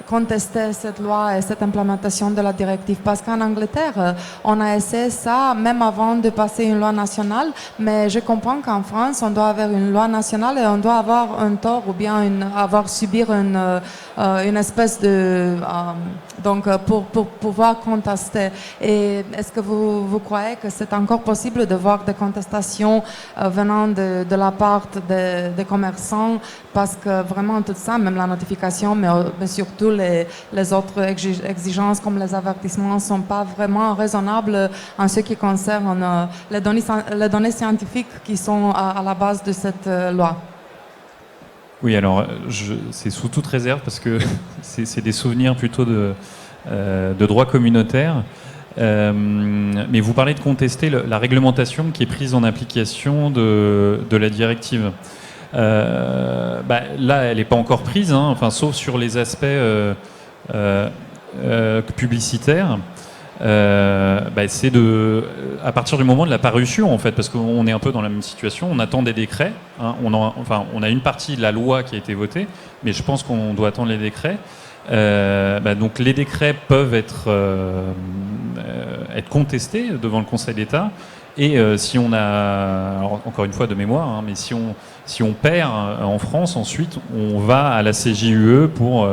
contester cette loi et cette implémentation de la directive? Parce qu'en Angleterre, on a essayé ça même avant de passer une loi nationale, mais je comprends qu'en France, on doit avoir une loi nationale et on doit avoir un tort ou bien subir une espèce de... donc, pour pouvoir contester. Et est-ce que vous croyez que c'est encore possible de voir des contestations venant de la part des commerçants? Parce que vraiment tout ça, même la notification, mais surtout les autres exigences comme les avertissements ne sont pas vraiment raisonnables en ce qui concerne les données scientifiques qui sont à la base de cette loi. Oui, alors c'est sous toute réserve parce que c'est des souvenirs plutôt de droit communautaire. Mais vous parlez de contester la réglementation qui est prise en application de la directive. Là, elle n'est pas encore prise, hein, enfin, sauf sur les aspects publicitaires. C'est à partir du moment de la parution, en fait, parce qu'on est un peu dans la même situation, on attend des décrets, hein, on a une partie de la loi qui a été votée, mais je pense qu'on doit attendre les décrets. Donc les décrets peuvent être contestés devant le Conseil d'État, et si on a, alors, encore une fois de mémoire, hein, mais si on perd en France, ensuite on va à la CJUE pour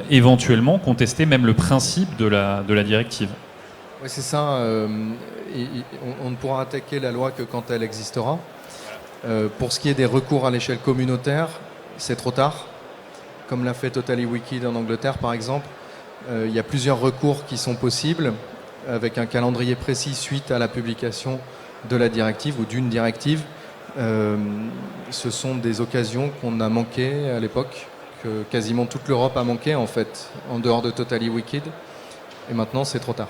éventuellement contester même le principe de la directive. Oui, c'est ça. On ne pourra attaquer la loi que quand elle existera. Pour ce qui est des recours à l'échelle communautaire, c'est trop tard. Comme l'a fait Totally Wicked en Angleterre, par exemple. Il y a plusieurs recours qui sont possibles, avec un calendrier précis suite à la publication de la directive ou d'une directive. Ce sont des occasions qu'on a manquées à l'époque, que quasiment toute l'Europe a manqué, en fait, en dehors de Totally Wicked. Et maintenant, c'est trop tard.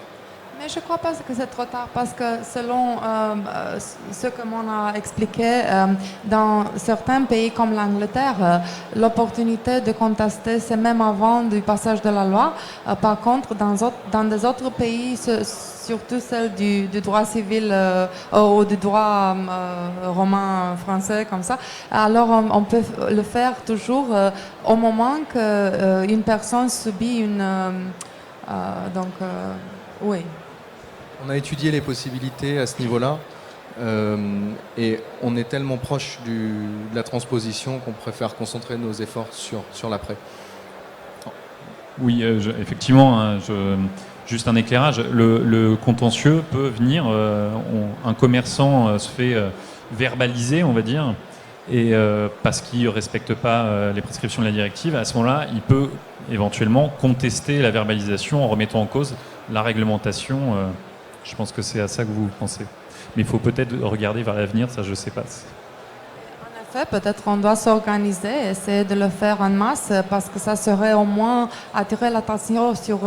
Mais je ne crois pas que c'est trop tard parce que selon ce que l'on a expliqué, dans certains pays comme l'Angleterre, l'opportunité de contester, c'est même avant du passage de la loi. Par contre, dans des autres pays, surtout celle du droit civil ou du droit romain français, comme ça, alors on peut le faire toujours au moment qu'une personne subit une... oui. On a étudié les possibilités à ce niveau-là et on est tellement proche de la transposition qu'on préfère concentrer nos efforts sur l'après. Oui, effectivement, hein, juste un éclairage. Le contentieux peut venir, un commerçant se fait verbaliser, on va dire, et parce qu'il ne respecte pas les prescriptions de la directive, à ce moment-là, il peut éventuellement contester la verbalisation en remettant en cause la réglementation. Je pense que c'est à ça que vous pensez. Mais il faut peut-être regarder vers l'avenir, ça je ne sais pas. En effet, peut-être on doit s'organiser, essayer de le faire en masse, parce que ça serait au moins attirer l'attention sur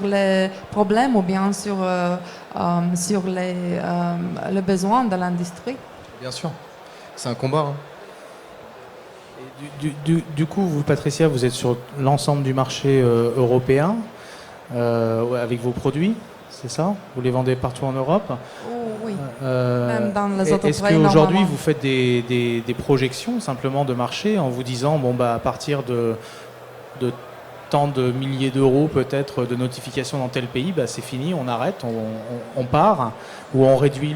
les problèmes ou bien sur le besoin de l'industrie. Bien sûr, c'est un combat. Hein. Et du coup, vous, Patricia, vous êtes sur l'ensemble du marché européen avec vos produits. C'est ça? Vous les vendez partout en Europe? Oui, même dans les autres pays. Est-ce qu'aujourd'hui, vous faites des projections simplement de marché en vous disant, à partir de tant de milliers d'euros peut-être de notifications dans tel pays, c'est fini, on arrête, on part, ou on réduit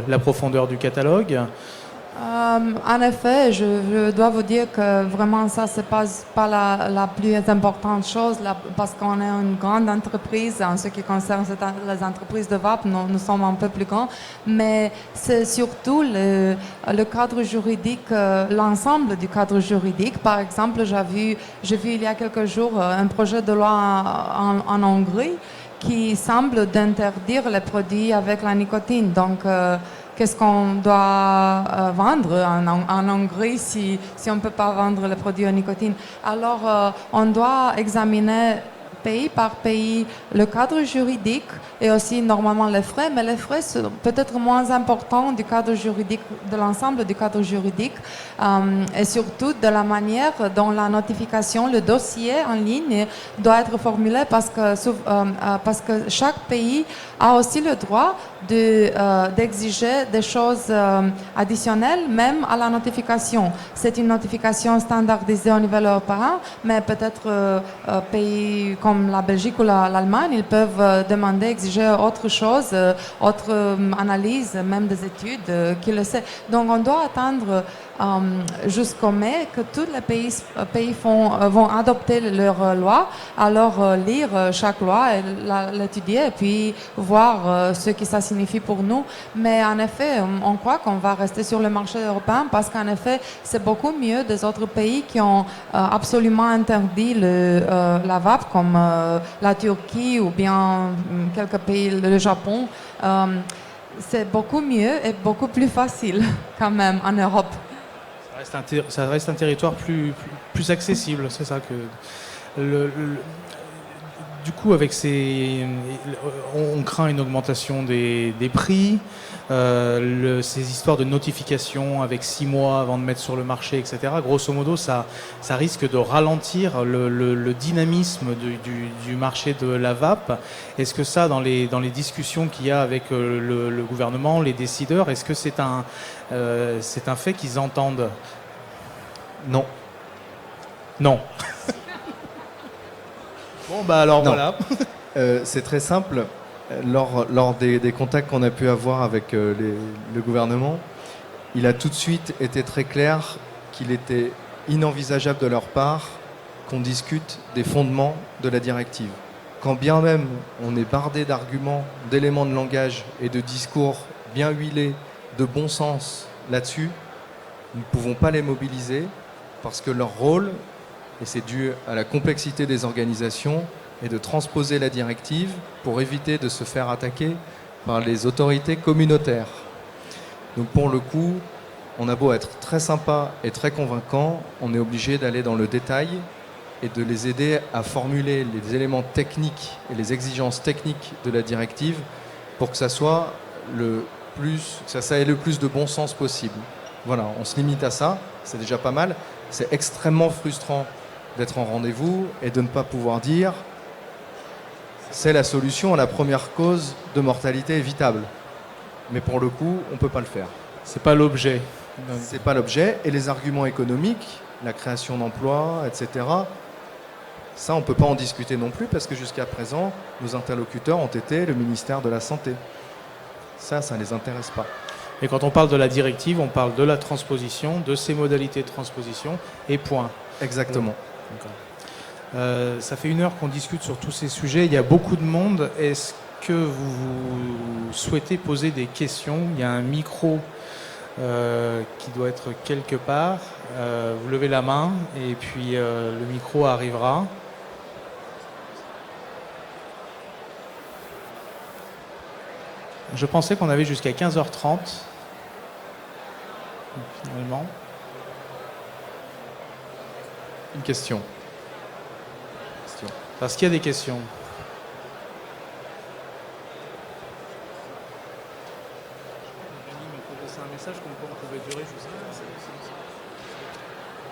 la profondeur du catalogue? En effet, je dois vous dire que vraiment ça, c'est pas la plus importante chose parce qu'on est une grande entreprise en ce qui concerne les entreprises de VAP, nous sommes un peu plus grands, mais c'est surtout le cadre juridique, l'ensemble du cadre juridique. Par exemple, j'ai vu il y a quelques jours un projet de loi en Hongrie qui semble d'interdire les produits avec la nicotine. Donc, qu'est-ce qu'on doit vendre en Hongrie si on ne peut pas vendre les produits à nicotine? Alors, on doit examiner pays par pays le cadre juridique et aussi normalement les frais, mais les frais sont peut-être moins importants du cadre juridique, de l'ensemble du cadre juridique et surtout de la manière dont la notification, le dossier en ligne doit être formulé parce que chaque pays a aussi le droit d'exiger des choses additionnelles même à la notification. C'est une notification standardisée au niveau européen, mais peut-être pays comme la Belgique ou l'Allemagne, ils peuvent demander, exiger autre chose, autre analyse, même des études, qui le sait. Donc on doit attendre jusqu'au mai que tous les pays vont adopter leur loi, alors lire chaque loi, l'étudier et puis voir ce que ça signifie pour nous. Mais en effet, on croit qu'on va rester sur le marché européen parce qu'en effet, c'est beaucoup mieux des autres pays qui ont absolument interdit la vape comme la Turquie ou bien quelques pays, le Japon. C'est beaucoup mieux et beaucoup plus facile quand même en Europe. Ça reste un territoire plus accessible, c'est ça que... du coup, avec on craint une augmentation des prix, ces histoires de notification avec 6 mois avant de mettre sur le marché, etc. Grosso modo, ça risque de ralentir le dynamisme du marché de la vape. Est-ce que ça, dans les discussions qu'il y a avec le gouvernement, les décideurs, est-ce que c'est un fait qu'ils entendent? Non. Non. Bon, bah alors Non. voilà. C'est très simple. Lors des contacts qu'on a pu avoir avec le gouvernement, il a tout de suite été très clair qu'il était inenvisageable de leur part qu'on discute des fondements de la directive. Quand bien même on est bardé d'arguments, d'éléments de langage et de discours bien huilés, de bon sens là-dessus, nous ne pouvons pas les mobiliser parce que leur rôle, et c'est dû à la complexité des organisations, est de transposer la directive pour éviter de se faire attaquer par les autorités communautaires. Donc pour le coup, on a beau être très sympa et très convaincant, on est obligé d'aller dans le détail et de les aider à formuler les éléments techniques et les exigences techniques de la directive pour que ça soit ça ait le plus de bon sens possible. Voilà, on se limite à ça, c'est déjà pas mal. C'est extrêmement frustrant d'être en rendez-vous et de ne pas pouvoir dire c'est la solution à la première cause de mortalité évitable. Mais pour le coup, on ne peut pas le faire. C'est pas l'objet. C'est pas l'objet. Et les arguments économiques, la création d'emplois, etc., ça, on ne peut pas en discuter non plus parce que jusqu'à présent, nos interlocuteurs ont été le ministère de la Santé. Ça ne les intéresse pas. Et quand on parle de la directive, on parle de la transposition, de ses modalités de transposition, et point. Exactement. Ça fait 1 heure qu'on discute sur tous ces sujets. Il y a beaucoup de monde. Est-ce que vous souhaitez poser des questions? Il y a un micro qui doit être quelque part. Vous levez la main et puis le micro arrivera. Je pensais qu'on avait jusqu'à 15h30. Finalement. Une question. Parce qu'il y a des questions.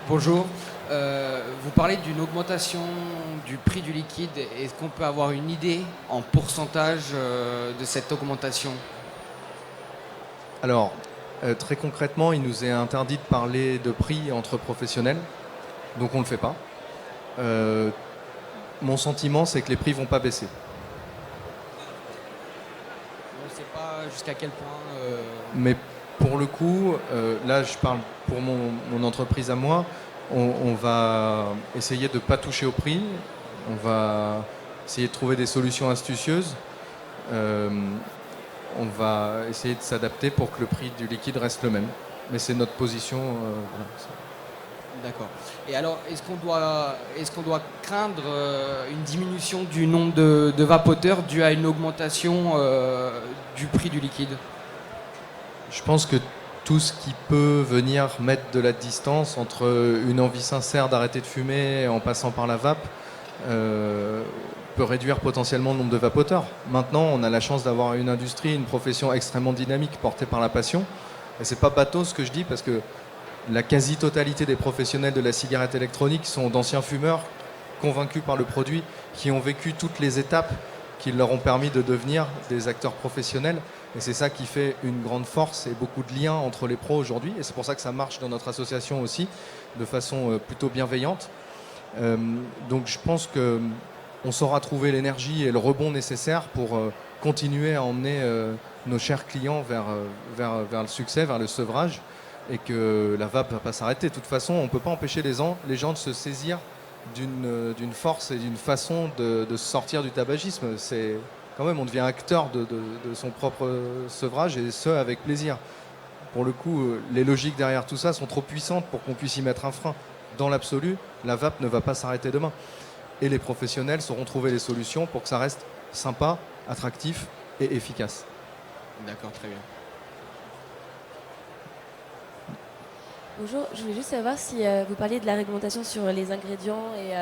Bonjour. Vous parlez d'une augmentation du prix du liquide. Est-ce qu'on peut avoir une idée en pourcentage de cette augmentation? Alors, très concrètement, il nous est interdit de parler de prix entre professionnels, donc on ne le fait pas. Mon sentiment, c'est que les prix ne vont pas baisser. On ne sait pas jusqu'à quel point... Mais pour le coup, là je parle pour mon entreprise à moi, on va essayer de ne pas toucher au prix, on va essayer de trouver des solutions astucieuses, on va essayer de s'adapter pour que le prix du liquide reste le même. Mais c'est notre position. Voilà. D'accord. Et alors, est-ce qu'on doit craindre une diminution du nombre de vapoteurs due à une augmentation du prix du liquide? Je pense que tout ce qui peut venir mettre de la distance entre une envie sincère d'arrêter de fumer en passant par la vape peut réduire potentiellement le nombre de vapoteurs. Maintenant, on a la chance d'avoir une industrie, une profession extrêmement dynamique portée par la passion. Et c'est pas bateau ce que je dis parce que la quasi-totalité des professionnels de la cigarette électronique sont d'anciens fumeurs convaincus par le produit, qui ont vécu toutes les étapes qui leur ont permis de devenir des acteurs professionnels. Et c'est ça qui fait une grande force et beaucoup de liens entre les pros aujourd'hui. Et c'est pour ça que ça marche dans notre association aussi, de façon plutôt bienveillante. Donc je pense qu'on saura trouver l'énergie et le rebond nécessaire pour continuer à emmener nos chers clients vers le succès, vers le sevrage, et que la vape ne va pas s'arrêter. De toute façon, on ne peut pas empêcher les gens de se saisir d'une force et d'une façon de sortir du tabagisme. C'est quand même, on devient acteur de son propre sevrage, et ce, avec plaisir. Pour le coup, les logiques derrière tout ça sont trop puissantes pour qu'on puisse y mettre un frein. Dans l'absolu, la vape ne va pas s'arrêter demain. Et les professionnels sauront trouver les solutions pour que ça reste sympa, attractif et efficace. D'accord, très bien. Bonjour, je voulais juste savoir si vous parliez de la réglementation sur les ingrédients et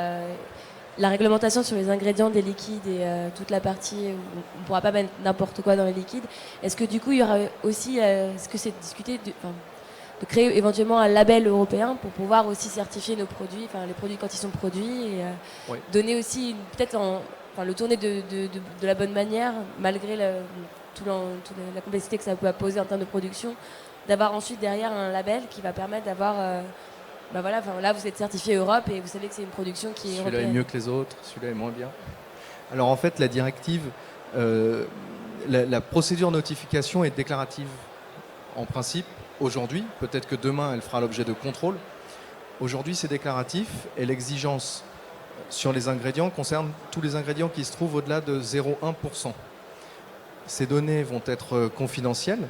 la réglementation sur les ingrédients des liquides et toute la partie où on ne pourra pas mettre n'importe quoi dans les liquides, est-ce que du coup il y aura aussi, est-ce que c'est discuté de créer éventuellement un label européen pour pouvoir aussi certifier nos produits, enfin les produits quand ils sont produits et Oui. donner aussi peut-être le tourner de la bonne manière malgré toute la complexité que ça peut poser en termes de production, d'avoir ensuite derrière un label qui va permettre d'avoir là vous êtes certifié Europe et vous savez que c'est une production qui est Celui-là européenne. est mieux que les autres, celui-là est moins bien. Alors en fait, la directive, la procédure notification est déclarative en principe aujourd'hui. Peut-être que demain, elle fera l'objet de contrôle. Aujourd'hui, c'est déclaratif et l'exigence sur les ingrédients concerne tous les ingrédients qui se trouvent au-delà de 0,1%. Ces données vont être confidentielles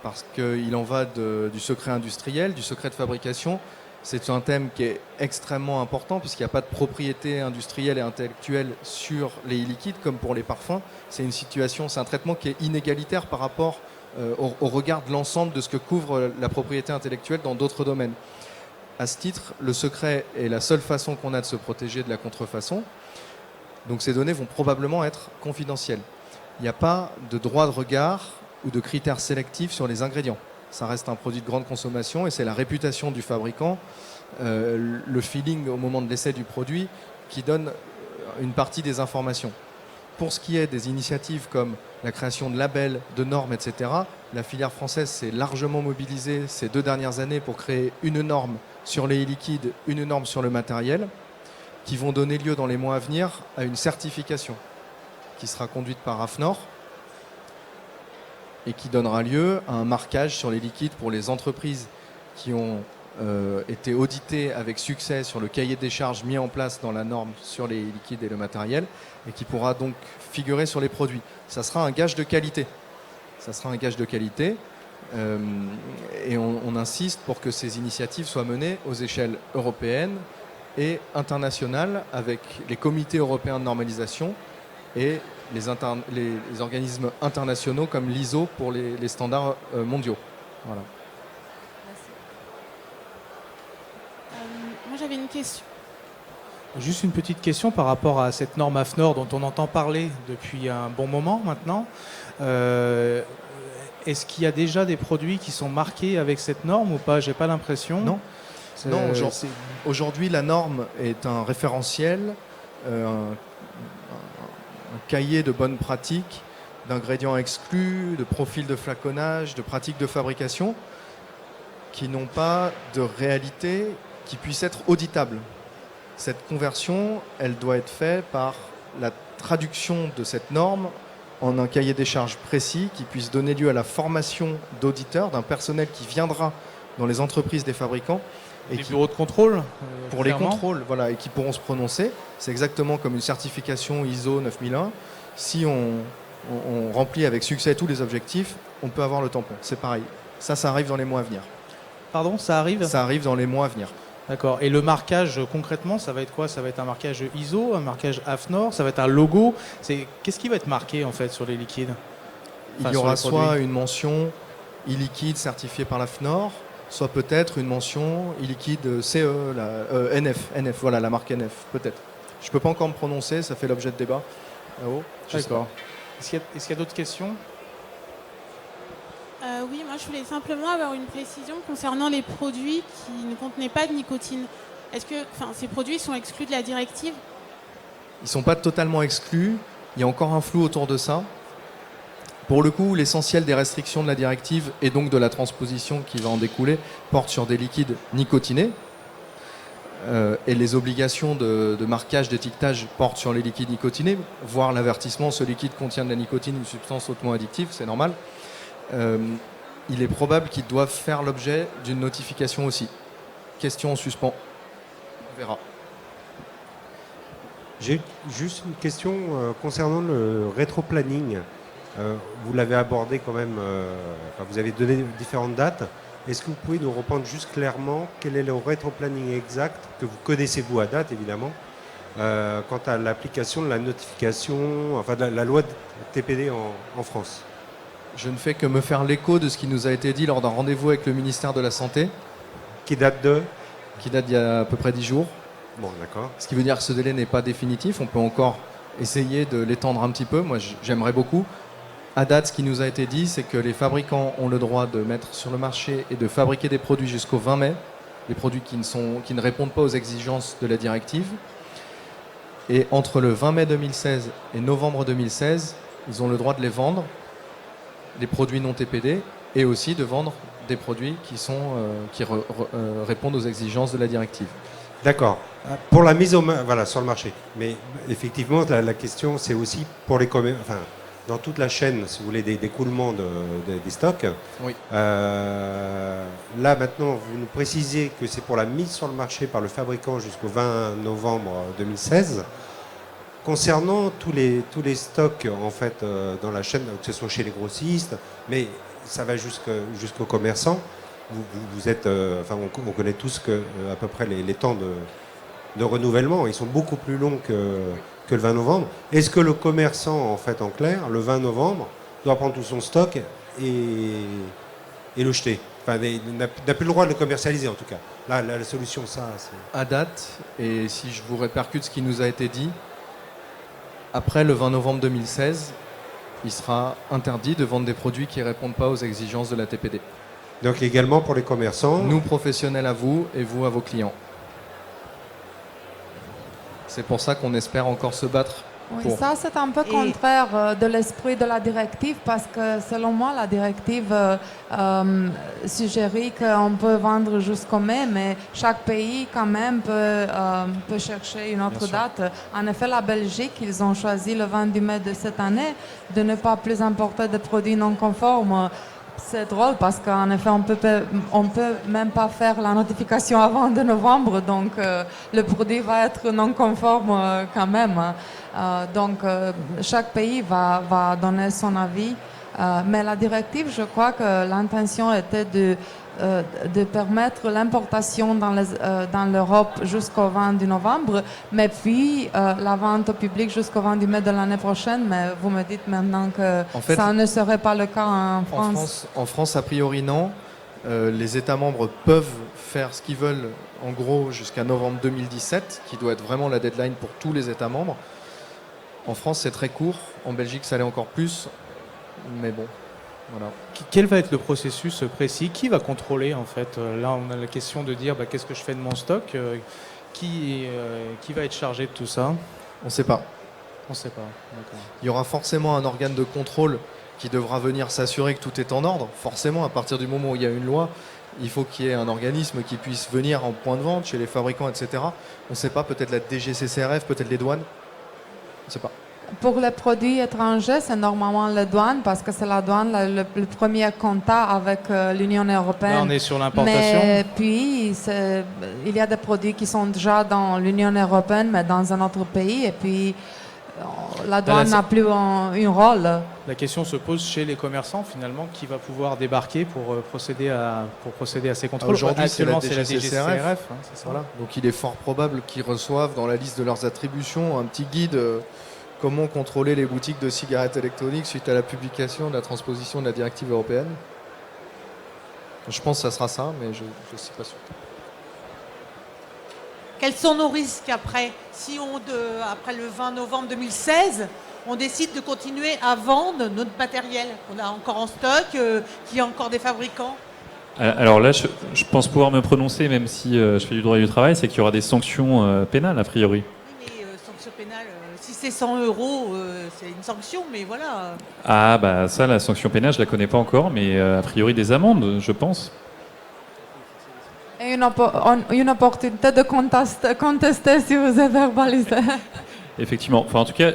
parce qu'il en va du secret industriel, du secret de fabrication. C'est un thème qui est extrêmement important puisqu'il n'y a pas de propriété industrielle et intellectuelle sur les liquides comme pour les parfums. C'est un traitement qui est inégalitaire par rapport au regard de l'ensemble de ce que couvre la propriété intellectuelle dans d'autres domaines. À ce titre, le secret est la seule façon qu'on a de se protéger de la contrefaçon. Donc ces données vont probablement être confidentielles. Il n'y a pas de droit de regard ou de critères sélectifs sur les ingrédients. Ça reste un produit de grande consommation et c'est la réputation du fabricant, le feeling au moment de l'essai du produit qui donne une partie des informations. Pour ce qui est des initiatives comme la création de labels, de normes, etc., la filière française s'est largement mobilisée ces 2 dernières années pour créer une norme sur les liquides, une norme sur le matériel, qui vont donner lieu dans les mois à venir à une certification qui sera conduite par AFNOR et qui donnera lieu à un marquage sur les liquides pour les entreprises qui ont été auditées avec succès sur le cahier des charges mis en place dans la norme sur les liquides et le matériel et qui pourra donc figurer sur les produits. Ça sera un gage de qualité. Ça sera un gage de qualité et on insiste pour que ces initiatives soient menées aux échelles européennes et internationales avec les comités européens de normalisation et les organismes internationaux comme l'ISO pour les standards mondiaux. Voilà. Moi j'avais une question. Juste une petite question par rapport à cette norme AFNOR dont on entend parler depuis un bon moment maintenant. Est-ce qu'il y a déjà des produits qui sont marqués avec cette norme ou pas? J'ai pas l'impression. Non. Aujourd'hui, la norme est un référentiel, un cahier de bonnes pratiques, d'ingrédients exclus, de profils de flaconnage, de pratiques de fabrication qui n'ont pas de réalité qui puisse être auditable. Cette conversion, elle doit être faite par la traduction de cette norme en un cahier des charges précis qui puisse donner lieu à la formation d'auditeurs, d'un personnel qui viendra dans les entreprises des fabricants. Les bureaux de contrôle pour les contrôles, voilà, et qui pourront se prononcer. C'est exactement comme une certification ISO 9001. Si on remplit avec succès tous les objectifs, on peut avoir le tampon. C'est pareil. Ça arrive dans les mois à venir. Pardon, ça arrive? Ça arrive dans les mois à venir. D'accord. Et le marquage, concrètement, ça va être quoi? Ça va être un marquage ISO, un marquage AFNOR, ça va être un logo. Qu'est-ce qui va être marqué en fait sur les liquides? Il y aura soit une mention e-liquide certifiée par l'AFNOR, soit peut-être une mention e-liquide CE, NF, voilà, la marque NF, peut-être. Je ne peux pas encore me prononcer, ça fait l'objet de débat. Là-haut. D'accord. Est-ce qu'il y a d'autres questions? Oui, moi je voulais simplement avoir une précision concernant les produits qui ne contenaient pas de nicotine. Est-ce que ces produits sont exclus de la directive? Ils ne sont pas totalement exclus. Il y a encore un flou autour de ça. Pour le coup, l'essentiel des restrictions de la directive et donc de la transposition qui va en découler porte sur des liquides nicotinés. Et les obligations de marquage, d'étiquetage portent sur les liquides nicotinés, voire l'avertissement, ce liquide contient de la nicotine, une substance hautement addictive, c'est normal. Il est probable qu'ils doivent faire l'objet d'une notification aussi. Question en suspens. On verra. J'ai juste une question concernant le rétro-planning. Vous l'avez abordé quand même, vous avez donné différentes dates. Est-ce que vous pouvez nous reprendre juste clairement quel est le rétro-planning exact que vous connaissez vous à date évidemment quant à l'application de la notification, de la loi de TPD en France? Je ne fais que me faire l'écho de ce qui nous a été dit lors d'un rendez-vous avec le ministère de la Santé. Qui date d'il y a à peu près 10 jours. Bon, d'accord. Ce qui veut dire que ce délai n'est pas définitif. On peut encore essayer de l'étendre un petit peu. Moi, j'aimerais beaucoup. À date, ce qui nous a été dit, c'est que les fabricants ont le droit de mettre sur le marché et de fabriquer des produits jusqu'au 20 mai, des produits qui ne répondent pas aux exigences de la directive. Et entre le 20 mai 2016 et novembre 2016, ils ont le droit de les vendre, les produits non TPD, et aussi de vendre des produits qui répondent aux exigences de la directive. D'accord. Pour la mise sur le marché. Mais effectivement, la question, c'est aussi pour les commerces, dans toute la chaîne, si vous voulez, d'écoulement des stocks. Oui. Là, maintenant, vous nous précisez que c'est pour la mise sur le marché par le fabricant jusqu'au 20 novembre 2016. Concernant tous les stocks, en fait, dans la chaîne, que ce soit chez les grossistes, mais ça va jusqu'aux commerçants, vous êtes, on connaît tous que à peu près les temps de renouvellement, ils sont beaucoup plus longs que le 20 novembre. Est-ce que le commerçant, en fait, en clair, le 20 novembre, doit prendre tout son stock et le jeter? Enfin, n'a plus le droit de le commercialiser, en tout cas. Là, la solution, ça, c'est... À date, et si je vous répercute ce qui nous a été dit, après le 20 novembre 2016, il sera interdit de vendre des produits qui ne répondent pas aux exigences de la TPD. Donc également pour les commerçants. Nous, professionnels, à vous, et vous, à vos clients. C'est pour ça qu'on espère encore se battre. Oui, ça c'est un peu contraire de l'esprit de la directive parce que selon moi la directive suggérait qu'on peut vendre jusqu'au mai, mais chaque pays quand même peut chercher une autre date. En effet, la Belgique, ils ont choisi le 20 mai de cette année de ne pas plus importer de produits non conformes. C'est drôle parce qu'en effet, on peut même pas faire la notification avant de novembre, donc le produit va être non conforme quand même. Donc chaque pays va donner son avis. Mais la directive, je crois que l'intention était de permettre l'importation dans l'Europe jusqu'au 20 novembre, mais puis la vente au public jusqu'au 20 mai de l'année prochaine. Mais vous me dites maintenant que ça ne serait pas le cas en France. En France, a priori, non. Les États membres peuvent faire ce qu'ils veulent, en gros, jusqu'à novembre 2017, qui doit être vraiment la deadline pour tous les États membres. En France, c'est très court. En Belgique, ça l'est encore plus. Mais bon, voilà. Quel va être le processus précis? Qui va contrôler en fait? Là, on a la question de dire qu'est-ce que je fais de mon stock? Qui va être chargé de tout ça? On ne sait pas. On ne sait pas. D'accord. Il y aura forcément un organe de contrôle qui devra venir s'assurer que tout est en ordre. Forcément, à partir du moment où il y a une loi, il faut qu'il y ait un organisme qui puisse venir en point de vente chez les fabricants, etc. On ne sait pas, peut-être la DGCCRF, peut-être les douanes. On ne sait pas. Pour les produits étrangers, c'est normalement la douane parce que c'est la douane le premier contact avec l'Union européenne. Là, on est sur l'importation. Mais puis, il y a des produits qui sont déjà dans l'Union européenne, mais dans un autre pays. Et puis, la douane n'a plus un rôle. La question se pose chez les commerçants, finalement, qui va pouvoir débarquer pour procéder à ces contrôles. Aujourd'hui, c'est la DGCCRF. Hein, c'est ça. Voilà. Donc, il est fort probable qu'ils reçoivent dans la liste de leurs attributions un petit guide comment contrôler les boutiques de cigarettes électroniques suite à la publication de la transposition de la directive européenne. Je pense que ça sera ça, mais je ne suis pas sûr. Quels sont nos risques après? Si après le 20 novembre 2016, on décide de continuer à vendre notre matériel, on a encore en stock, qu'il y a encore des fabricants? Alors là, je pense pouvoir me prononcer, même si je fais du droit du travail, c'est qu'il y aura des sanctions pénales, a priori. Oui, mais sanctions pénales, si c'est 100 €, c'est une sanction, mais voilà. Ah, bah ça, la sanction pénale, je la connais pas encore, mais a priori des amendes, je pense. Et une opportunité de contester si vous êtes verbalisé. Effectivement. Enfin, en tout cas,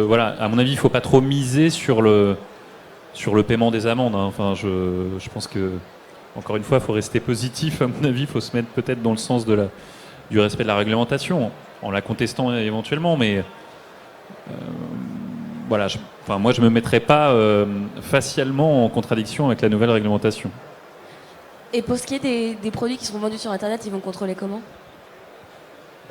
voilà, à mon avis, il ne faut pas trop miser sur le paiement des amendes. Hein. Enfin, je pense que, encore une fois, il faut rester positif. À mon avis, il faut se mettre peut-être dans le sens du respect de la réglementation, en la contestant éventuellement. Mais voilà, moi, je ne me mettrai pas facialement en contradiction avec la nouvelle réglementation. Et pour ce qui est des produits qui seront vendus sur Internet, ils vont contrôler comment?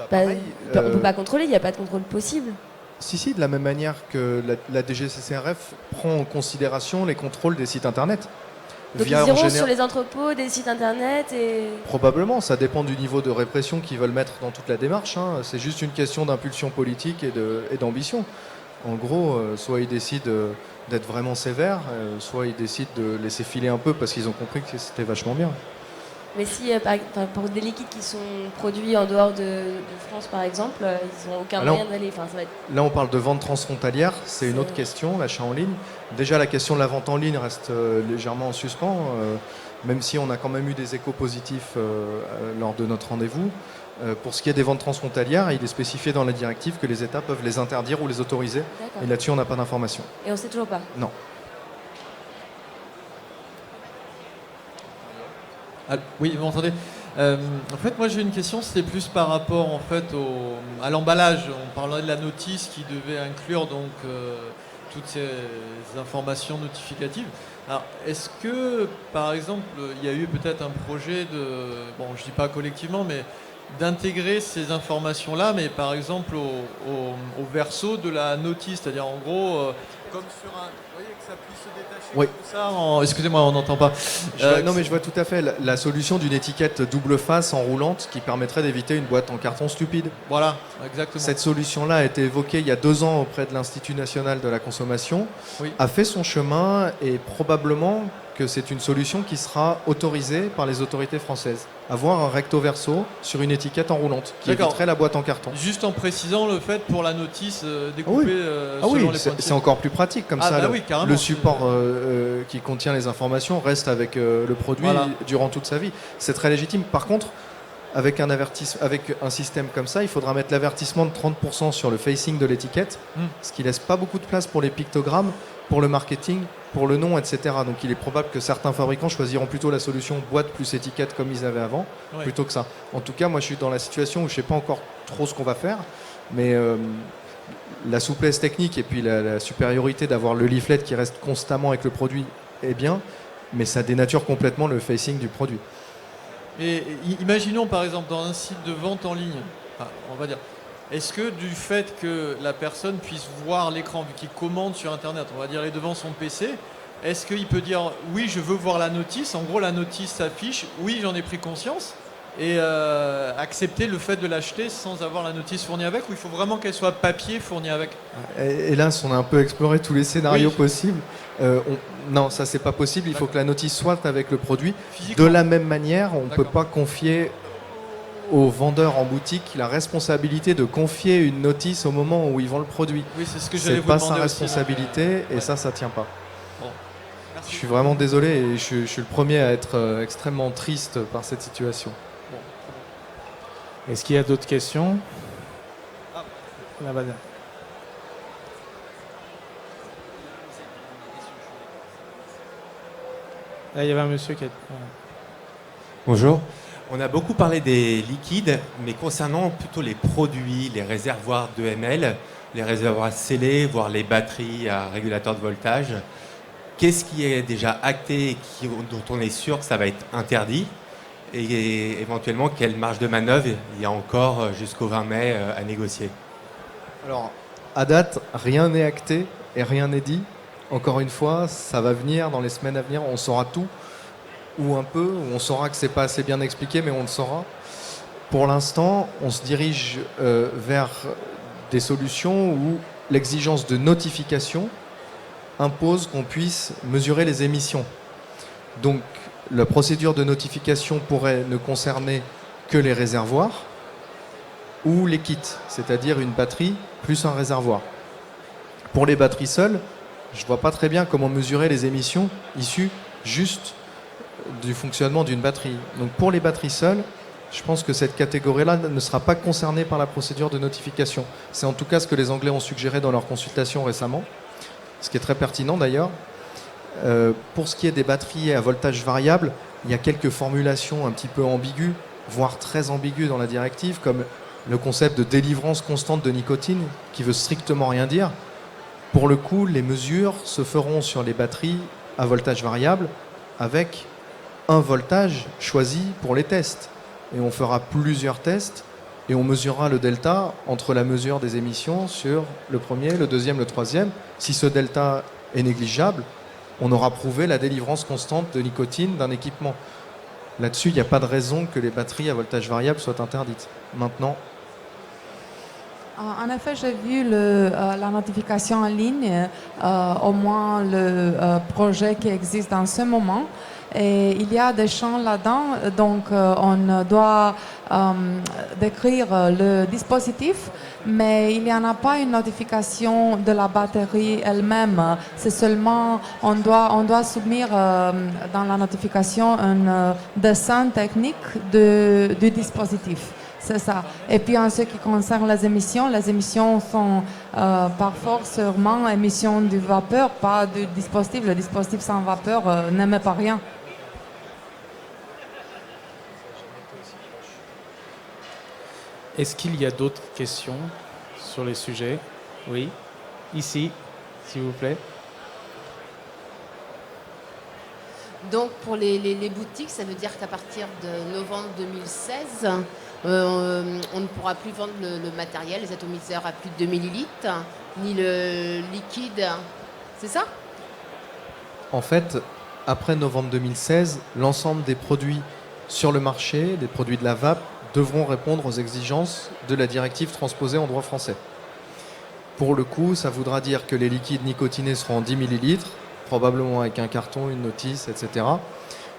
Pareil, on ne peut pas contrôler, il n'y a pas de contrôle possible. Si, de la même manière que la DGCCRF prend en considération les contrôles des sites Internet. Donc via ils en iront général- sur les entrepôts, des sites internet et... Probablement, ça dépend du niveau de répression qu'ils veulent mettre dans toute la démarche, hein. C'est juste une question d'impulsion politique et d'ambition. En gros, soit ils décident d'être vraiment sévères, soit ils décident de laisser filer un peu parce qu'ils ont compris que c'était vachement bien. Mais si, pour des liquides qui sont produits en dehors de France, par exemple, ils n'ont aucun Alors, moyen d'aller. Enfin, ça va être... Là, on parle de vente transfrontalière, c'est une autre question, l'achat en ligne. Déjà, la question de la vente en ligne reste légèrement en suspens, même si on a quand même eu des échos positifs lors de notre rendez-vous. Pour ce qui est des ventes transfrontalières, il est spécifié dans la directive que les États peuvent les interdire ou les autoriser. D'accord. Et là-dessus, on n'a pas d'informations. Et on ne sait toujours pas. Non. Ah, oui, vous m'entendez. En fait, moi j'ai une question, c'était plus par rapport en fait à l'emballage. On parlait de la notice qui devait inclure donc toutes ces informations notificatives. Alors, est-ce que, par exemple, il y a eu peut-être un projet de, bon, je dis pas collectivement, mais d'intégrer ces informations-là, mais par exemple au verso de la notice, c'est-à-dire en gros, comme sur un, vous voyez que ça puisse se détacher Oui. comme ça. Excusez-moi, on n'entend pas. Non, mais je vois tout à fait la solution d'une étiquette double face enroulante qui permettrait d'éviter une boîte en carton stupide. Voilà, exactement. Cette solution-là a été évoquée il y a 2 ans auprès de l'Institut national de la consommation, Oui. a fait son chemin et probablement que c'est une solution qui sera autorisée par les autorités françaises. Avoir un recto verso sur une étiquette enroulante qui D'accord. éviterait la boîte en carton. Juste en précisant le fait pour la notice découpée oui. selon les c'est pointillés. encore plus pratique comme Ah, ça. bah oui, carrément. Le support qui contient les informations reste avec le produit Voilà. durant toute sa vie. C'est très légitime. Par contre, avec un système comme ça, il faudra mettre l'avertissement de 30% sur le facing de l'étiquette, ce qui laisse pas beaucoup de place pour les pictogrammes, pour le marketing, pour le nom, etc. Donc il est probable que certains fabricants choisiront plutôt la solution boîte plus étiquette comme ils avaient avant, Ouais. plutôt que ça. En tout cas, moi je suis dans la situation où je sais pas encore trop ce qu'on va faire, mais la souplesse technique et puis la supériorité d'avoir le leaflet qui reste constamment avec le produit est bien, mais ça dénature complètement le facing du produit. Et imaginons par exemple dans un site de vente en ligne, enfin, on va dire, est-ce que du fait que la personne puisse voir l'écran, vu qu'il commande sur Internet, on va dire, est devant son PC, est-ce qu'il peut dire oui, je veux voir la notice, en gros la notice s'affiche, oui, j'en ai pris conscience, et accepter le fait de l'acheter sans avoir la notice fournie avec, ou il faut vraiment qu'elle soit papier fournie avec? Hélas, on a un peu exploré tous les scénarios Oui. possibles. Non, ça c'est pas possible. Il faut que la notice soit avec le produit. Physiquement. De la même manière, on ne peut D'accord. pas confier aux vendeurs en boutique la responsabilité de confier une notice au moment où ils vendent le produit. Oui, c'est ce que j'allais C'est vous pas demander sa aussi, responsabilité et ouais. ça tient pas. Bon. Merci. Je suis vraiment désolé et je suis le premier à être extrêmement triste par cette situation. Est-ce qu'il y a d'autres questions? Là-bas. Là, il y avait un monsieur qui a... Bonjour. On a beaucoup parlé des liquides, mais concernant plutôt les produits, les réservoirs d'EML, les réservoirs scellés, voire les batteries à régulateur de voltage, qu'est-ce qui est déjà acté et dont on est sûr que ça va être interdit? Et éventuellement, quelle marge de manœuvre il y a encore jusqu'au 20 mai à négocier? Alors, à date, rien n'est acté et rien n'est dit. Encore une fois, ça va venir dans les semaines à venir. On saura tout, ou un peu, ou on saura que c'est pas assez bien expliqué, mais on le saura. Pour l'instant, on se dirige vers des solutions où l'exigence de notification impose qu'on puisse mesurer les émissions. Donc, la procédure de notification pourrait ne concerner que les réservoirs ou les kits, c'est-à-dire une batterie plus un réservoir. Pour les batteries seules, je ne vois pas très bien comment mesurer les émissions issues juste du fonctionnement d'une batterie. Donc pour les batteries seules, je pense que cette catégorie-là ne sera pas concernée par la procédure de notification. C'est en tout cas ce que les Anglais ont suggéré dans leur consultation récemment, ce qui est très pertinent d'ailleurs. Pour ce qui est des batteries à voltage variable, il y a quelques formulations un petit peu ambiguës, voire très ambiguës dans la directive, comme le concept de délivrance constante de nicotine, qui veut strictement rien dire. Pour le coup, les mesures se feront sur les batteries à voltage variable avec un voltage choisi pour les tests. Et on fera plusieurs tests et on mesurera le delta entre la mesure des émissions sur le premier, le deuxième, le troisième. Si ce delta est négligeable, on aura prouvé la délivrance constante de nicotine d'un équipement. Là-dessus, il n'y a pas de raison que les batteries à voltage variable soient interdites. Maintenant, En effet, j'ai vu la notification en ligne, au moins le projet qui existe dans ce moment. Et il y a des champs là-dedans, donc on doit décrire le dispositif, mais il n'y en a pas une notification de la batterie elle-même. C'est seulement, on doit soumettre dans la notification un dessin technique du dispositif. C'est ça. Et puis en ce qui concerne les émissions sont par force sûrement émissions du vapeur, pas du dispositif. Le dispositif sans vapeur n'émet pas rien. Est-ce qu'il y a d'autres questions sur les sujets? Oui, ici, s'il vous plaît. Donc pour les boutiques, ça veut dire qu'à partir de novembre 2016, on ne pourra plus vendre le matériel, les atomiseurs à plus de 2 millilitres, ni le liquide. C'est ça? en fait, après novembre 2016, l'ensemble des produits sur le marché, les produits de la vape, devront répondre aux exigences de la directive transposée en droit français. Pour le coup, ça voudra dire que les liquides nicotinés seront en 10 millilitres, probablement avec un carton, une notice, etc.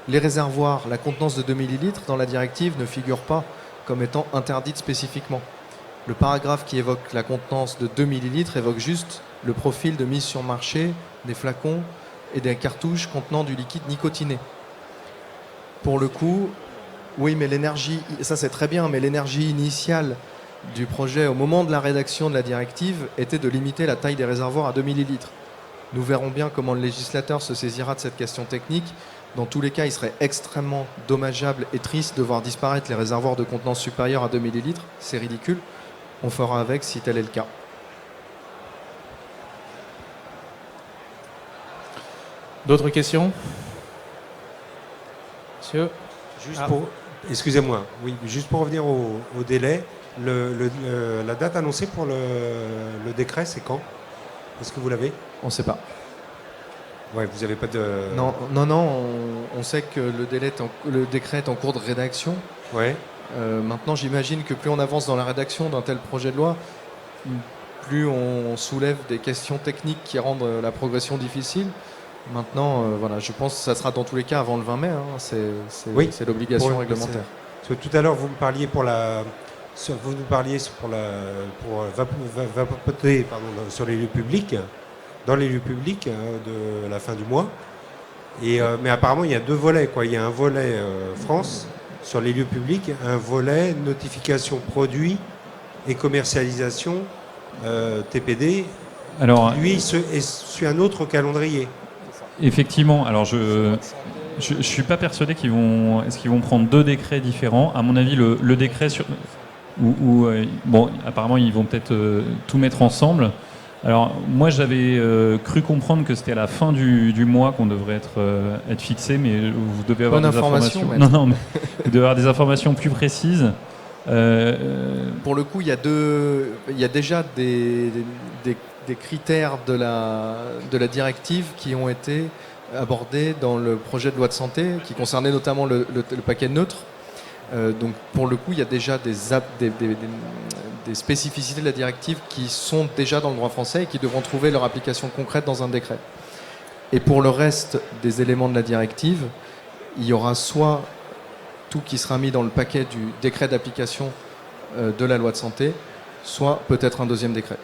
Les réservoirs, la contenance de 2 millilitres dans la directive ne figure pas comme étant interdite spécifiquement. Le paragraphe qui évoque la contenance de 2 millilitres évoque juste le profil de mise sur marché des flacons et des cartouches contenant du liquide nicotiné. Pour le coup, oui, mais l'énergie, ça c'est très bien, mais l'énergie initiale du projet au moment de la rédaction de la directive était de limiter la taille des réservoirs à 2 millilitres. Nous verrons bien comment le législateur se saisira de cette question technique. Dans tous les cas, il serait extrêmement dommageable et triste de voir disparaître les réservoirs de contenance supérieurs à 2 millilitres. C'est ridicule. On fera avec si tel est le cas. D'autres questions? Monsieur? Excusez-moi, oui, juste pour revenir au délai, la date annoncée pour le décret, c'est quand? Est-ce que vous l'avez? On ne sait pas. Ouais, vous n'avez pas de... Non, on sait que le décret est en cours de rédaction. Ouais. Maintenant, j'imagine que plus on avance dans la rédaction d'un tel projet de loi, plus on soulève des questions techniques qui rendent la progression difficile. Maintenant, voilà, je pense que ça sera dans tous les cas avant le 20 mai. Hein, c'est l'obligation réglementaire. Parce que tout à l'heure, vous me parliez pour vapoter sur les lieux publics, dans les lieux publics de la fin du mois. Mais apparemment, il y a deux volets, quoi. Il y a un volet France sur les lieux publics, un volet notification produit et commercialisation TPD. Alors, lui, suit un autre calendrier. Effectivement. Alors, je suis pas persuadé qu'ils vont prendre deux décrets différents. À mon avis, le décret bon, apparemment, ils vont peut-être tout mettre ensemble. Alors, moi, j'avais cru comprendre que c'était à la fin du mois qu'on devrait être fixé, mais vous devez avoir des informations. Non, mais vous devez avoir des informations plus précises. Pour le coup, il y a déjà des critères de la directive qui ont été abordés dans le projet de loi de santé, qui concernait notamment le paquet neutre. Donc pour le coup, il y a déjà des spécificités de la directive qui sont déjà dans le droit français et qui devront trouver leur application concrète dans un décret. Et pour le reste des éléments de la directive, il y aura soit tout qui sera mis dans le paquet du décret d'application de la loi de santé, soit peut-être un deuxième décret.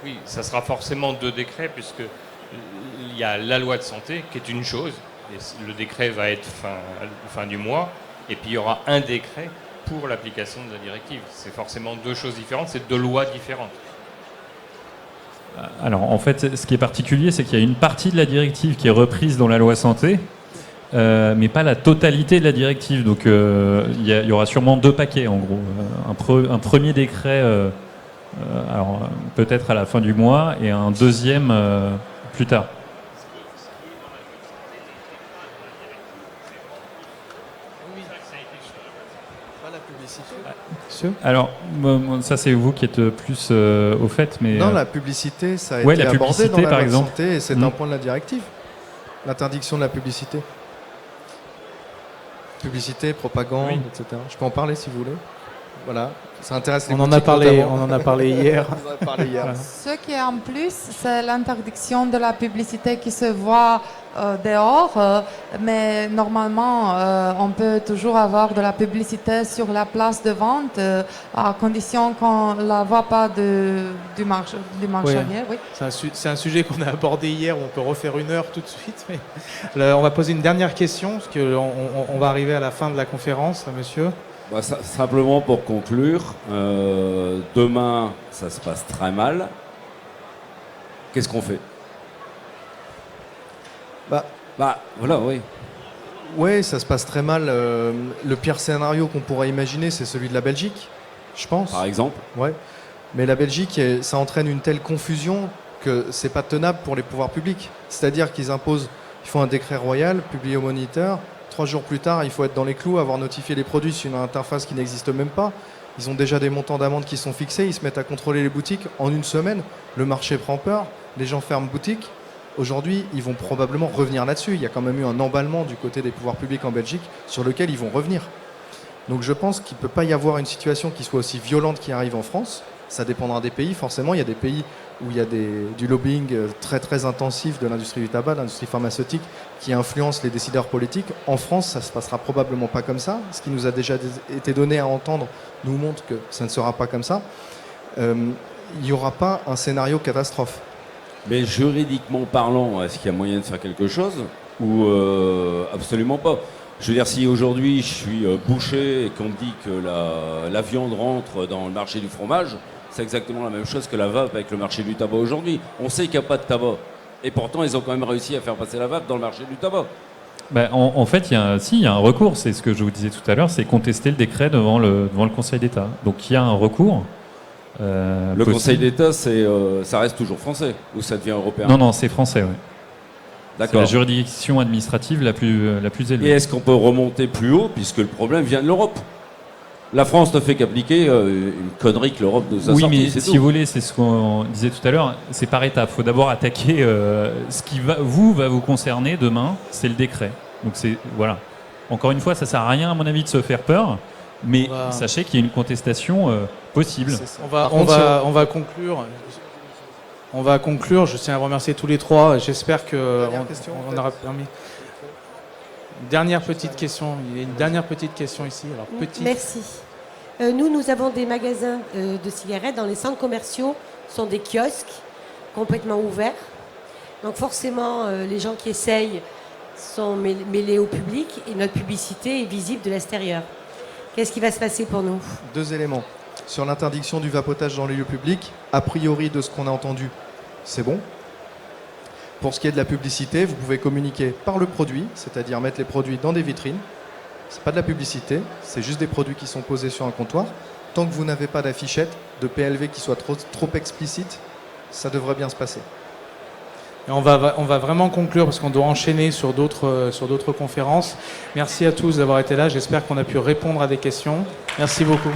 Oui, ça sera forcément deux décrets, puisque il y a la loi de santé qui est une chose, et le décret va être fin du mois, et puis il y aura un décret pour l'application de la directive. C'est forcément deux choses différentes, c'est deux lois différentes. Alors en fait, ce qui est particulier, c'est qu'il y a une partie de la directive qui est reprise dans la loi santé, mais pas la totalité de la directive. Donc il y aura sûrement deux paquets en gros. Un premier décret, alors peut-être à la fin du mois, et un deuxième plus tard. Alors, ça c'est vous qui êtes plus au fait, mais... Non, la publicité, ça a été la abordé publicité, dans la par loi exemple. de santé, et c'est un point de la directive. L'interdiction de la publicité. Publicité, propagande, etc. Je peux en parler si vous voulez. Voilà, ça intéresse les On en a parlé hier. On en a parlé hier. Ce qui est en plus, c'est l'interdiction de la publicité qui se voit dehors, mais normalement, on peut toujours avoir de la publicité sur la place de vente, à condition qu'on ne la voit pas du marché. Oui. C'est un sujet qu'on a abordé hier, où on peut refaire 1 heure tout de suite. Mais on va poser une dernière question, parce qu'on va arriver à la fin de la conférence, monsieur. Simplement pour conclure, demain, ça se passe très mal. Qu'est-ce qu'on fait? Voilà, oui. Oui, ça se passe très mal. Le pire scénario qu'on pourrait imaginer, c'est celui de la Belgique, je pense. Par exemple. Ouais. Mais la Belgique, ça entraîne une telle confusion que c'est pas tenable pour les pouvoirs publics. C'est-à-dire qu'ils font un décret royal, publié au Moniteur. 3 jours plus tard, il faut être dans les clous, avoir notifié les produits sur une interface qui n'existe même pas. Ils ont déjà des montants d'amende qui sont fixés, ils se mettent à contrôler les boutiques. En 1 semaine, le marché prend peur, les gens ferment boutique. Aujourd'hui, ils vont probablement revenir là-dessus. Il y a quand même eu un emballement du côté des pouvoirs publics en Belgique sur lequel ils vont revenir. Donc je pense qu'il ne peut pas y avoir une situation qui soit aussi violente qui arrive en France. Ça dépendra des pays. Forcément, il y a des pays où il y a du lobbying très très intensif de l'industrie du tabac, de l'industrie pharmaceutique, qui influence les décideurs politiques. En France, ça ne se passera probablement pas comme ça. Ce qui nous a déjà été donné à entendre nous montre que ça ne sera pas comme ça. Il n'y aura pas un scénario catastrophe. Mais juridiquement parlant, est-ce qu'il y a moyen de faire quelque chose ou absolument pas? Je veux dire, si aujourd'hui je suis boucher et qu'on me dit que la viande rentre dans le marché du fromage, c'est exactement la même chose que la vape avec le marché du tabac aujourd'hui. On sait qu'il n'y a pas de tabac. Et pourtant, ils ont quand même réussi à faire passer la vape dans le marché du tabac. En fait, il y a un recours. C'est ce que je vous disais tout à l'heure, c'est contester le décret devant le Conseil d'État. Donc il y a un recours. Le Conseil d'État, ça reste toujours français ou ça devient européen? Non, c'est français, oui. D'accord. C'est la juridiction administrative la plus élevée. Et est-ce qu'on peut remonter plus haut, puisque le problème vient de l'Europe? La France ne fait qu'appliquer une connerie que l'Europe nous a sortie. Oui, mais si vous voulez, c'est ce qu'on disait tout à l'heure, c'est par étapes. Il faut d'abord attaquer ce qui va vous concerner demain, c'est le décret. Donc voilà. Encore une fois, ça sert à rien, à mon avis, de se faire peur, mais sachez qu'il y a une contestation possible. On va conclure. On va conclure. Je tiens à remercier tous les trois. J'espère qu'on aura permis. Dernière petite question. Il y a une dernière petite question ici. Alors, Merci. Nous avons des magasins de cigarettes dans les centres commerciaux. Ce sont des kiosques complètement ouverts. Donc forcément, les gens qui essayent sont mêlés au public et notre publicité est visible de l'extérieur. Qu'est-ce qui va se passer pour nous? 2 éléments. Sur l'interdiction du vapotage dans les lieux publics, a priori de ce qu'on a entendu, c'est bon. Pour ce qui est de la publicité, vous pouvez communiquer par le produit, c'est-à-dire mettre les produits dans des vitrines. C'est pas de la publicité, c'est juste des produits qui sont posés sur un comptoir. Tant que vous n'avez pas d'affichette, de PLV qui soit trop explicite, ça devrait bien se passer. Et on va vraiment conclure parce qu'on doit enchaîner sur d'autres conférences. Merci à tous d'avoir été là. J'espère qu'on a pu répondre à des questions. Merci beaucoup.